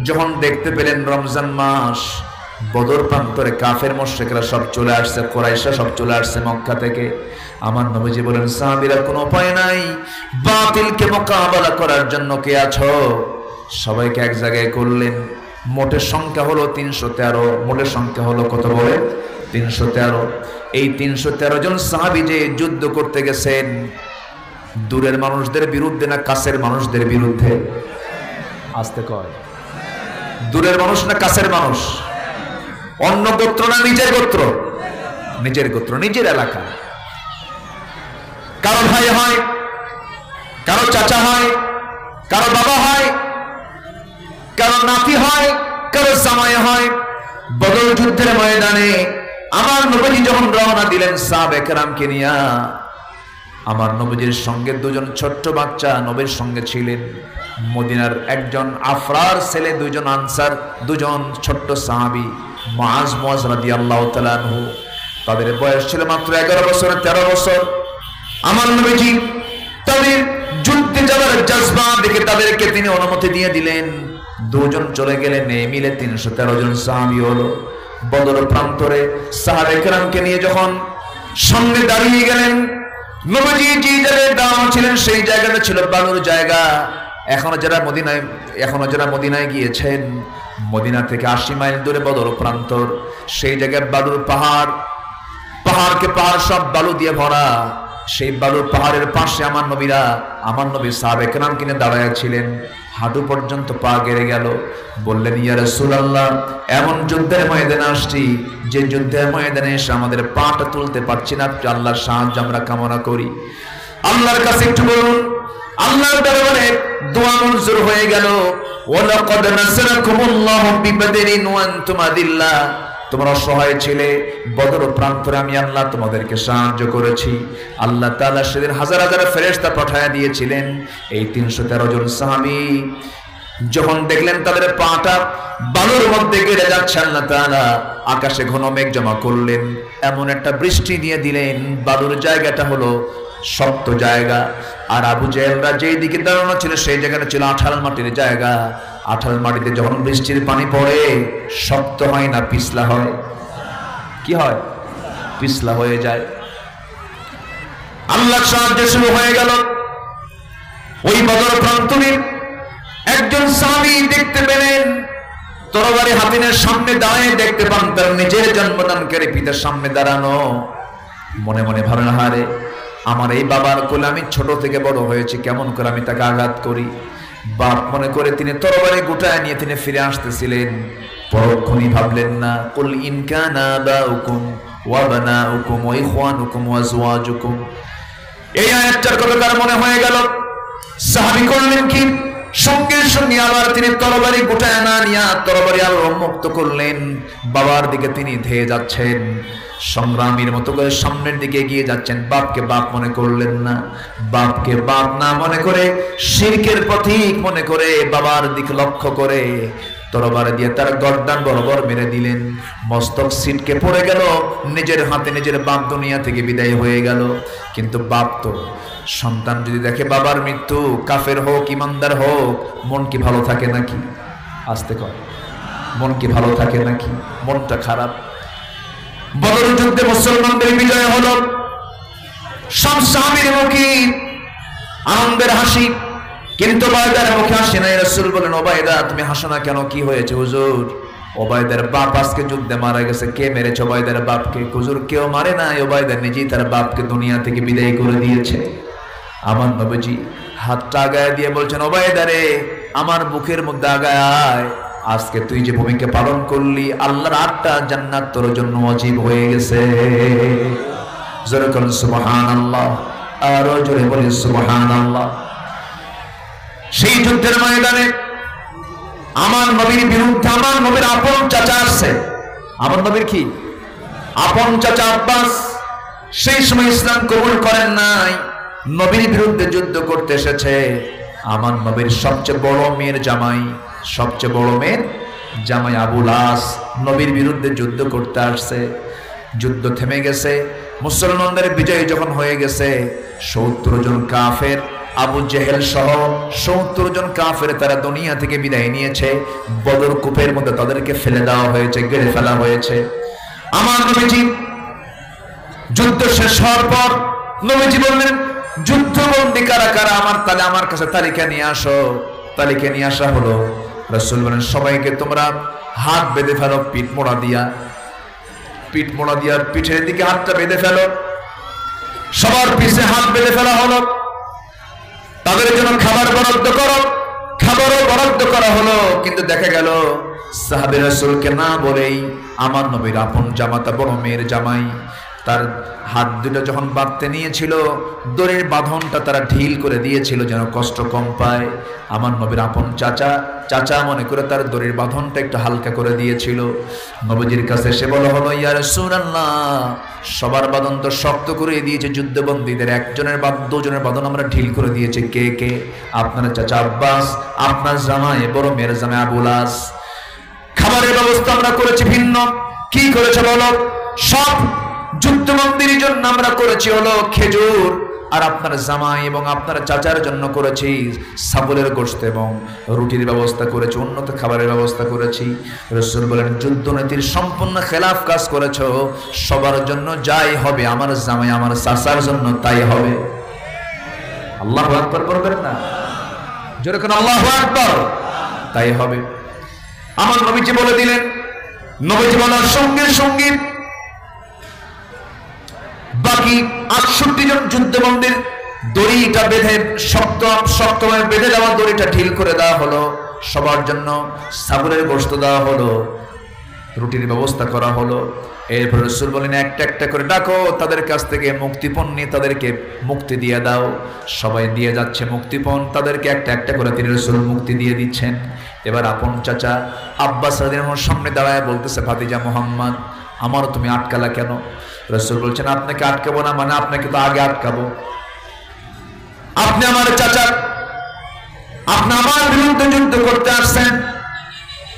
যখন দেখতে পেলেন রমজান মাস, বদর প্রান্তরে কাফের মুশরিকরা সব চলে আসছে, কুরাইশরা সব চলে আসছে মক্কা থেকে। আমার নবীজি বলেন, সাহাবীরা কোনো উপায় নাই, বাতিলকে মোকাবেলা করার জন্য কে আছো? সবাইকে এক জায়গায় করলেন। মোটের সংখ্যা হলো 313। মোটের সংখ্যা হলো কত বলে? 313। এই 313 জন সাহাবী যে যুদ্ধ করতে গেছেন, দূরের মানুষদের বিরুদ্ধে না কাছের মানুষদের বিরুদ্ধে? আসতে কয়, দূরের মানুষ না কাছের মানুষ? অন্য গোত্র না নিজের গোত্র? নিজের গোত্র, নিজের এলাকা। কারো ভাই হয়, কারো চাচা হয়, কারো বাবা হয়, কারো নাতি হয়, কারো জামাই হয়। বদর যুদ্ধের ময়দানে আমার নবীজি যখন রওনা দিলেন সাহাবায়ে কেরামকে নিয়ে, আমার নবীজির সঙ্গে দুজন ছোট্ট বাচ্চা নবীর সঙ্গে ছিলেন। মদিনার একজন আফরার ছেলে, দুইজন আনসার, দুজন ছোট্ট সাহাবী মুআজ রাদিয়াল্লাহু তাআলা আনহু। তাদের বয়স ছিল মাত্র 11 বছর 13 বছর। আমার নবীজি তাদের যুদ্ধে যাওয়ার জজবা দেখে তাদেরকে তিনি অনুমতি দিয়ে দিলেন। দুজন চলে গেলেন, এই মিলে 313 জন সাহাবী হলো। বদর প্রান্তরে সাহাবায়ে কেরামকে নিয়ে যখন সঙ্গে দাঁড়িয়ে গেলেন, নবীজি যে জায়গায় দাঁড়ানো ছিলেন সেই জায়গাটা ছিল বালুর জায়গা। এখনো যারা মদিনায় গিয়েছেন, মদিনা থেকে 80 মাইল দূরে বদর প্রান্তর, সেই জায়গায় বালুর পাহাড়, পাহাড়কে পাহাড় সব বালু দিয়ে ভরা। সেই বালুর পাহাড়ের পাশে আমার নবী সাহাবায়ে কেরাম কিনে দাঁড়ায় ছিলেন। হাঁটু পর্যন্ত পা গেড়ে গেল। বললেন, ইয়া রাসূলুল্লাহ, এমন যুদ্ধের ময়দানে আসছি যে যুদ্ধের ময়দানে এসে আমাদের পাটা তুলতে পারছি না, আল্লাহর সাহায্য আমরা কামনা করি। আল্লাহর কাছে একটু বলুন। আল্লাহর দরবারে দোয়া মঞ্জুর হয়ে গেল। ওয়ালাকাদ নাসরাকুমুল্লাহু বিবাদরিন ওয়া আনতুম আদিল্লাহ, তোমরা অসহায় ছিলে, বদর প্রান্তরে আমি আল্লাহ তোমাদেরকে সাহায্য করেছি। আল্লাহ তাআলা সেদিন হাজার হাজার ফেরেশতা পাঠিয়ে দিয়েছিলেন। এই 313 জন সাহাবী যখন দেখলেন তাদের পাটা বালুর মধ্যে গেড়ে যাচ্ছে, আল্লাহ তাআলা আকাশে ঘন মেঘ জমা করলেন, এমন একটা বৃষ্টি দিয়ে দিলেন। বালুর জায়গাটা হলো শক্ত জায়গা, আর আবু জেহেলরা যেই দিকে দাঁড়ানো ছিল সেই জায়গাটা ছিল আঠাল মাটির জায়গা। আঠাল মাটিতে যখন বৃষ্টির পানি পড়ে শক্ত হয় না, পিছলা হয়। কি হয়? পিছলা হয়ে যায়। আল্লাহর সাহায্য শুরু হয়ে গেল। ওই বদর প্রান্তরে একজন সাহাবী দেখতে পেলেন, তরবারি হাতিনের সামনে দাঁড়িয়ে দেখতে পান তার নিজের জন্মদানকারী পিতার সামনে দাঁড়ানো। মনে মনে ভাবলেন, হারে, আমার এই বাবার কোলে আমি ছোট থেকে বড় হয়েছি, কেমন করে আমি তাকে আঘাত করি। বাপ মনে করে তিনি তরবারি গোটায় নিয়ে তিনি ফিরে আসতেছিলেন। পরক্ষণই ভাবলেন না, কুল ইন কানা আবাউকুম ওয়া বানাউকুম ওয়া ইখওয়ানুকুম ওয়া আজওয়াজুকুম, এই আয়াতটার কথা তার মনে হয়ে গেল। সাহাবী করলেন কি, সঙ্গে সঙ্গে আবার তিনি তরবারি গোটায় না নিয়ে তরবারি আরো মুক্ত করলেন। বাবার দিকে তিনি ধেয়ে যাচ্ছেন, সংগ্রামীর মতো করে সামনের দিকে এগিয়ে যাচ্ছেন। বাপকে বাপ মনে করলেন না, বাপকে বাপ না মনে করে শিরকের প্রতীক মনে করে বাবার দিকে লক্ষ্য করে তরবারি দিয়ে তার গর্দান বরাবর মেরে দিলেন। মস্তক ছিটকে পড়ে গেল, নিজের হাতে নিজের বাপ দুনিয়া থেকে বিদায় হয়ে গেল। কিন্তু বাপ তো, সন্তান যদি দেখে বাবার মৃত্যু, কাফের হোক ইমানদার হোক, মন কি ভালো থাকে নাকি? আসতে কর, মন কি ভালো থাকে নাকি? মনটা খারাপ। বদর যুদ্ধে মুসলমানদের বিজয় হলো। সব সাহাবীর মুখে আনন্দের হাসি, কিন্তু ওবায়দার মুখে হাসি নাই। রাসূল বলেন, ওবায়দা তুমি হাসো না কেন? কি হয়েছে হুজুর? ওবায়দার বাপ আজকে যুদ্ধে মারা গেছে। কে মেরেছে ওবায়দার বাপকে? হুজুর কেউ মারে নাই, ওবায়দা নিজেই তার বাপকে দুনিয়া থেকে বিদায় করে দিয়েছে। আমার নবীজি হাতটা আগায় দিয়ে বলছেন, ওবায়দা রে, আমার বুকের মধ্যে আগায় আয়। আজকে তুই যে ভূমিকা পালন করলি, আল্লাহর 8টা জান্নাত তোর জন্য ওয়াজিব হয়ে গেছে। জোরে বলুন সুবহানাল্লাহ, আরো জোরে বলুন সুবহানাল্লাহ। সেই যুদ্ধের ময়দানে আমার নবীর বিরুদ্ধে আমার নবীর আপন চাচা আসছে। আমার নবীর কি আপন চাচা আব্বাস, সেই সময় ইসলাম কবুল করেন নাই, নবীর বিরুদ্ধে যুদ্ধ করতে এসেছে। আমার নবীর সবচেয়ে বড় মেয়ের জামাই আবুল আস নবীর বিরুদ্ধে যুদ্ধ করতে আসছে। যুদ্ধ থেমে গেছে, মুসলমানদের বিজয় যখন হয়ে গেছে, 70 জন কাফের, আবু জেহেল সহ 70 জন কাফের তারা দুনিয়া থেকে বিদায় নিয়েছে। বদর কূপের মধ্যে তাদেরকে ফেলে দেওয়া হয়েছে, গেড়ে ফেলা হয়েছে। আমার নবীজি যুদ্ধ শেষ হওয়ার পর নবীজি বললেন, যুদ্ধবন্দী কারা কারা আমার কাছে তালিকা নিয়ে আসো। তালিকা নিয়ে আসা হলো। রাসূল বলেন, সবাইকে তোমরা হাত বেঁধে ফেলো, পিঠ মোড়া দিয়া পিঠের দিকে হাতটা বেঁধে ফেলো। সবার পিছে হাত বেঁধে ফেলা হলো। তাদের জন্য খাবার বরাদ্দ করো, খাবারও বরাদ্দ করা হলো। কিন্তু দেখা গেল সাহাবী রাসূলকে না বলেই আমার নবীর আপন জামাতা, বড় মেয়ের জামাই তার হাত দুটো যখন বাঁধতে নিয়েছিল, দড়ির বাঁধনটা তারা ঢিল করে দিয়েছিল যেন কষ্ট কম পায়। আমার নবীর আপন চাচা মনে করে তার দড়ির বাঁধনটা একটু হালকা করে দিয়েছিল। নবীজির কাছে এসে বলা হলো, ইয়া রাসূলুল্লাহ, সবার বাঁধন তো শক্ত করে দিয়েছে, যুদ্ধবন্দীদের দুজনের বাঁধন আমরা ঢিল করে দিয়েছি। কে কে? আপনার চাচা আব্বাস, আপনার জামাই বড় মেয়ের জামাই আবুল আস। খাবারের ব্যবস্থা আমরা করেছি ভিন্ন। কি করেছে বলো? সব যুদ্ধবন্দীর জন্য আমরা করেছি হলো খেজুর, আর আপনার জামাই এবং আপনার চাচার জন্য করেছি ছাগলের গোশত এবং রুটির ব্যবস্থা করেছি, উন্নত খাবারের ব্যবস্থা করেছি। রাসূল বলেন, যুদ্ধনীতির সম্পূর্ণ খেলাফ কাজ করেছো। সবার জন্য যাই হবে, আমার জামাই আমার চাচার জন্য তাই হবে। আল্লাহু আকবার বলবেন না? যেরকম আল্লাহু আকবার, তাই হবে। আমার নবীজি বলে দিলেন। নবীজি বলার সঙ্গে সঙ্গে বাকি 68 জন যুদ্ধবন্দীর দড়িটা বেঁধে শক্তভাবে বেঁধে দেওয়া দড়িটা ঢিল করে দেওয়া হলো। সবার জন্য ছাগলের গোশত দেওয়া হলো, রুটির ব্যবস্থা করা হলো। এরপর রাসূল বলেন, একটা একটা করে ডাকো, তাদের কাছ থেকে মুক্তিপণ নিয়ে তাদেরকে মুক্তি দিয়ে দাও। সবাই দিয়ে যাচ্ছে মুক্তিপণ, তাদেরকে একটা একটা করে তিনি রাসূল মুক্তি দিয়ে দিচ্ছেন। এবার আপন চাচা আব্বাস রাদিয়াল্লাহু আনহু সামনে দাঁড়ায় বলতেছে, ভাতিজা মুহাম্মদ, আমারও তুমি আটকালা কেন? রাসূল বলছেন, আপনাকে আটকাবো না মানে আপনাকে তো আগে আটকাবো। আপনি আমার চাচা, আপনি আমার বিরুদ্ধে যুদ্ধ করতে আসছেন।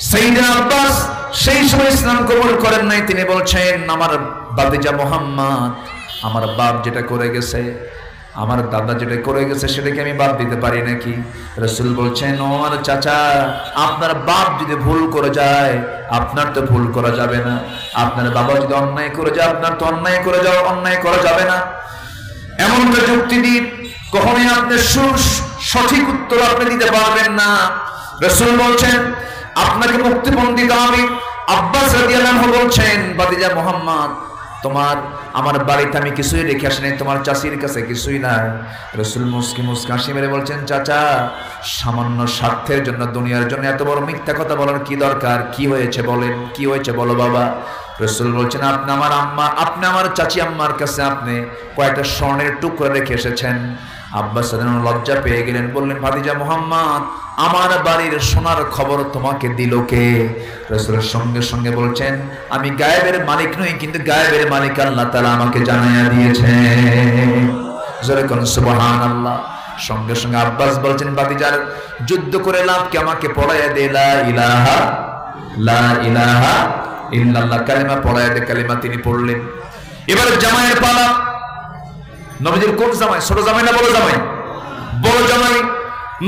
সাইয়েদনা আব্বাস সেই সময় ইসলাম কবুল করেন নাই। তিনি বলছেন, আমার ভাতিজা মুহাম্মদ, আমার বাপ যেটা করে গেছে, আমার দাদা যেটা করে গেছে, সেটাকে আমি বাদ দিতে পারি নাকি? রাসূল বলছেন, ও আমার চাচা, আপনার বাপ যদি ভুল করে যায়, আপনার তো ভুল করা যাবে না। আপনার বাবা যদি অন্যায় করে যায়, আপনার তো অন্যায় করা যাবে না। এমন যুক্তি দিয়ে কখনোই আপনি সঠিক উত্তর আপনি দিতে পারবেন না। রাসূল বলছেন, আপনাকে মুক্তিপণ দিতে হবে। আব্বাস রাদিয়াল্লাহু আনহু বলছেন, ভাতিজা মুহাম্মদ, আমার বাড়িতে আমি কিছুই রেখে আসিনি, তোমার চাচির কাছে কিছুই নাই। রাসূল মুস্কি হাসি মেরে বলছেন, চাচা, সামান্য স্বার্থের জন্য, দুনিয়ার জন্য এত বড় মিথ্যা কথা বলার কি দরকার? কি হয়েছে বলেন, কি হয়েছে বলো বাবা। রাসূল বলছেন, আপনি আমার চাচি আম্মার কাছে আপনি কয়েকটা স্বর্ণের টুকরা রেখে এসেছেন। আব্বাস লজ্জা পেয়ে গেলেন, বললেন, ভাতিজা মুহাম্মদ, আমার বাড়ির সোনার খবর তোমাকে দিল কে? রাসূলের সঙ্গে সঙ্গে বলছেন, আমি গায়েবের মালিক নই, কিন্তু গায়েবের মালিক আল্লাহ তাআলা আমাকে জানাইয়া দিয়েছেন। জোরে কোন সুবহানাল্লাহ। সঙ্গে সঙ্গে আব্বাস বলছেন, ভাতিজার যুদ্ধ করে লাভ কি, আমাকে পড়াইয়া দে লা ইলাহা ইল্লাল্লাহ কালিমা পড়াইয়া দে। কালিমা তিনি পড়লেন। এবারে জামাইয়ের পালা। নবীজির কোন জামাই? ছোট জামাই না বড় জামাই? বড় জামাই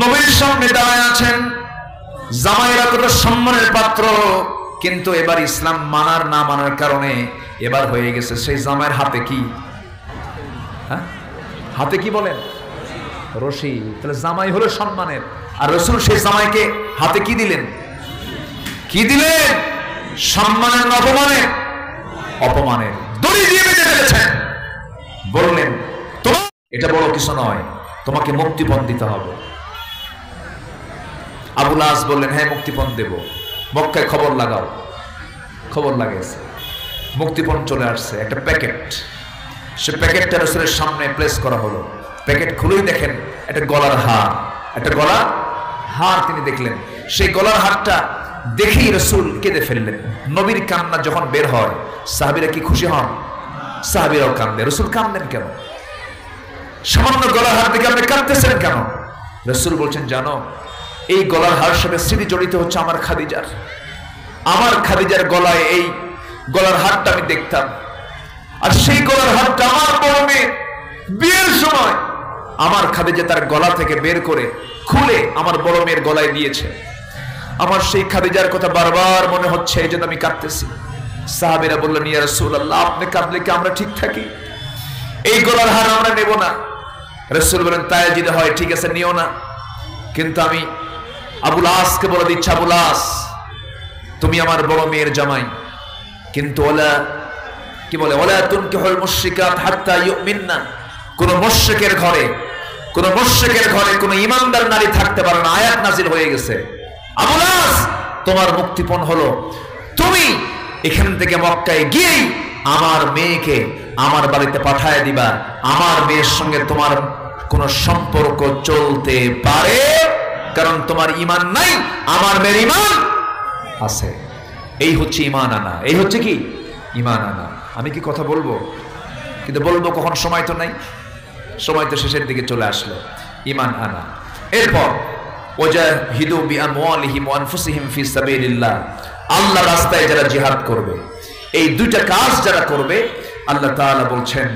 নবীর সামনে দাঁড়ায় আছেন। জামাইরা কত সম্মানের পাত্র, কিন্তু এবার ইসলাম মানার না মানার কারণে এবার হয়ে গেছে সেই জামাইয়ের হাতে কি? হাতে কি বলেন? রশি। তাহলে জামাই হলো সম্মানের, আর রাসূল সেই জামাইকে হাতে কি দিলেন? কি দিলেন? সম্মানের না অপমানের? অপমানের। দড়ি দিয়ে বেঁধে ফেলেছেন। বললেন, তোমার এটা বড় কিছু নয়, তোমাকে মুক্তিপণ দিতে হবে। আবুল আস বললেন, হ্যাঁ মুক্তিপণ দেব। মক্কায় খবর লাগাও। খবর লাগাইছে, মুক্তিপণ চলে আসছে। একটা প্যাকেট, সে প্যাকেটটা রাসূলের সামনে প্লেস করা হলো। প্যাকেট খুলেই দেখেন একটা গলার হার, একটা গলার হার তিনি দেখলেন। সেই গলার হারটা দেখেই রাসূল কেঁদে ফেললেন। নবীর কান্না যখন বের হয়, সাহাবীরা কি খুশি হন? সাহাবীরাও কান্দে। রাসূল কাঁদেন কেন? সামান্য গলার হার দেখে আপনি কাঁদতেছেন কেন? রাসূল বলছেন, জানো, এই গলার হার সাথে স্মৃতি জড়িত হচ্ছে আমার খাদিজার। আমার খাদিজার গলায় এই গলার হারটা আমি দেখতাম, আর সেই গলার হারটা আমার বড় মেয়ে বিয়ের সময় আমার খাদিজা তার গলা থেকে বের করে খুলে আমার বড় মেয়ের গলায় দিয়েছে। আমার সেই খাদিজার কথা বারবার মনে হচ্ছে, এই জন্য আমি কাঁদতেছি। সাহাবীরা বললেন, ইয়া রাসূলুল্লাহ, আপনি কাঁদলে কি আমরা ঠিক থাকি? এই গলার হার আমরা নেব না। রাসূল বলেন, তাই যদি হয় ঠিক আছে, নিও না, কিন্তু আমি আবুল আসকে বলে দিচ্ছি, আবুল আস, তুমি আমার বড় মেয়ের জামাই, কিন্তু ওলা কি বলে, ওলা তুনকিহুল মুশরিকাত হাত্তা ইউমিননা। কোন মুশরিকের ঘরে কোন ঈমানদার নারী থাকতে পারে না। আয়াত নাযিল হয়ে গেছে। আবুল আস, তোমার মুক্তিপণ হলো তুমি এখান থেকে মক্কায় গিয়েই আমার মেয়েকে আমার বাড়িতে পাঠায় দিবা, আমার মেয়ের সঙ্গে তোমার কোনো সম্পর্ক চলতে পারে, কারণ তোমার ঈমান নাই, আমার মেয়ের ঈমান আছে। এই হচ্ছে ঈমান আনা, এই হচ্ছে কি ঈমান আনা। আমি কি কথা বলবো, কিন্তু বলবো কখন, সময় তো নাই, সময় তো শেষের দিকে চলে আসলো। ঈমান আনা। এরপর ওয়াজাহিদু বিআমওয়ালিহিম ওয়া আনফুসিহিম ফি সাবিলিল্লাহ, আল্লাহর রাস্তায় যারা জিহাদ করবে, এই দুইটা কাজ যারা করবে, আল্লাহ তাআলা বলছেন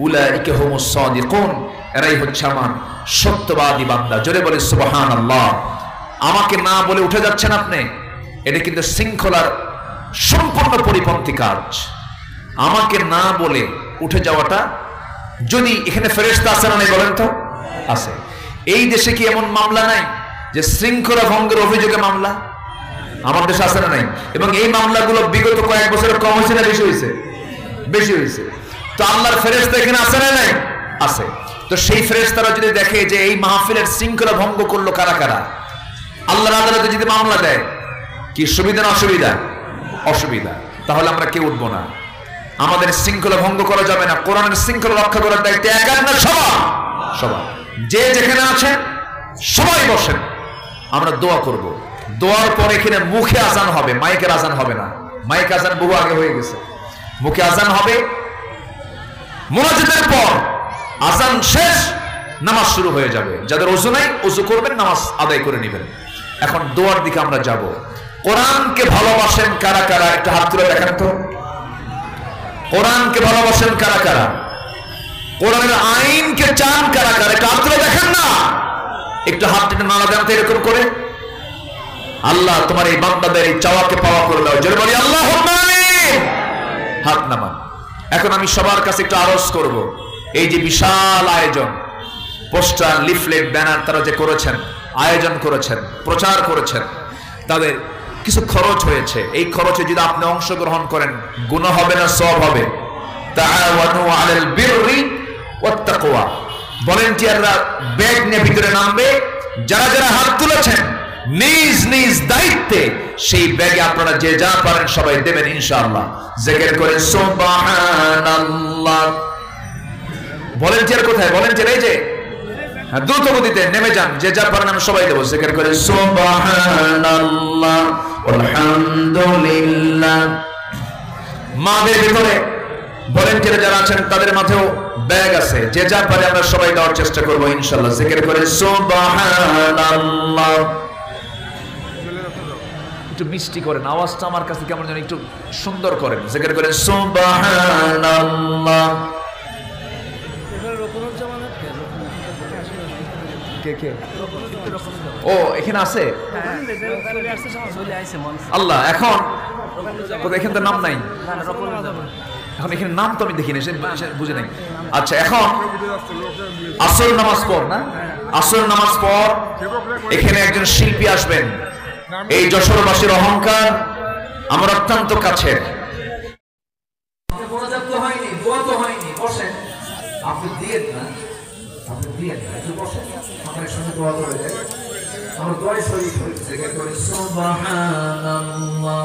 উলাইকা হুমুস সাদিকুন, এরাই হচ্ছে আমার সত্যবাদী বান্দা। জোরে বলে সুবহানাল্লাহ। আমাকে না বলে উঠে যাচ্ছেন আপনি, এটা কিন্তু শৃঙ্খলার সম্পূর্ণ পরিপন্থী কাজ। আমাকে না বলে উঠে যাওয়াটা, যদি এখানে ফেরেশতা আছে না নাই বলেন তো? আছে। এই দেশে কি এমন মামলা নাই যে শৃঙ্খলা ভঙ্গের অভিযোগে মামলা? আমার দেশে আছে না নাই? এবং এই মামলাগুলো বিগত কয়েক বছরে কম হয়েছে না বেশি হয়েছে? বেশি হয়েছে। তো আল্লাহর ফেরেশতা এখানে আছে না নাই? আছে। তো সেই ফেরেশতারা যদি দেখে যে এই মাহফিলের শৃঙ্খলা ভঙ্গ করলো কারা কারা, আল্লাহর আদালতে যদি মামলা দেয়, কি সুবিধা না অসুবিধা? অসুবিধা। তাহলে আমরা কেউ উঠবো না। আমাদের শৃঙ্খলা ভঙ্গ করা যাবে না। কোরআনের শৃঙ্খলা রক্ষা করার দায়িত্ব একার না সবার। সবার। যে যেখানে আছেন সবাই বসেন, আমরা দোয়া করব। দোয়ার পর এখানে মুখে আজান হবে, মাইকের আজান হবে না। মাইক আজান বহু আগে হয়ে গেছে। মুখে আজান হবে, মুনাজাতের পর আজান শেষ, নামাজ শুরু হয়ে যাবে। যাদের ওযু নাই ওযু করবেন, নামাজ আদায় করে নেবেন। এখন দোয়ার দিকে আমরা যাব। কোরআনকে ভালোবাসেন কারা কারা? একটা হাত তুলে দেখেন তো। কোরআনকে ভালোবাসেন কারা কারা? কোরআনের আইনকে চান কারা কারা? একটা হাত তুলে দেখেন না। একটু হাতটা নাড়া দেন তো এরকম করে। আল্লাহ তোমার এই বান্দাদের এই চাওয়াকে পাওয়া করে দাও। জোরে বলি আল্লাহুম্মা আমিন। হাত নামান। এখন আমি সবার কাছে একটু আরজ করব, এই যে বিশাল আয়োজন, পোস্টার, লিফলেট, ব্যানার তারা যে করেছেন, আয়োজন করেছেন, প্রচার করেছেন, তাদের কিছু খরচ হয়েছে। এই খরচে যদি আপনি অংশগ্রহণ করেন, গুনাহ হবে না সওয়াব হবে? তাআওয়ানু আলাল বিররি ওয়াত তাকওয়া। ভলান্টিয়াররা ব্যাগ নিয়ে ভিতরে নামবে। যারা যারা হাত তুলেছেন নিজ নিজ দায়িত্বে সেই ব্যাগে আপনারা যে যা পারেন সবাই দেবেন ইনশাআল্লাহ। জিকির করে সুবহানাল্লাহ। ভলান্টিয়ার কোথায়? ভলান্টিয়ার এই যে দ্রুত গতিতে নেমে যান, যে যা পারেন আমি সবাই দেবো। জিকির করে সুবহানাল্লাহ আলহামদুলিল্লাহ। মাদের ভিতরে ভলান্টিয়ার যারা আছেন তাদের মাঝেও ব্যাগ আছে, যে যা পারে আমরা সবাই দেওয়ার চেষ্টা করবো ইনশাআল্লাহ। জিকির করে সুবহানাল্লাহ। একটু মিষ্টি করেন, আওয়াজটা আমার কাছে কেমন যেন একটু সুন্দর করেন। জিকির করে সুবহানাল্লাহ। কে কে? ও এখানে আছে আল্লাহ। এখন এখানে তো নাম নাই, এখন এখানে নাম তো আমি দেখিনি, বুঝে নাই। আচ্ছা, এখন আসর নামাজ পড় না, আসর নামাজ পর এখানে একজন শিল্পী আসবেন। এই যশোরবাসীর অহংকার আমার অত্যন্ত কাছের। আপনি দিয়ে না, আপনি দিয়ে না, একটু বসেন, আমাদের সঙ্গে দোয়া করে দেয়। আমরা দোয়ায় শরীক হই। জিকির করে সুবহানাল্লাহ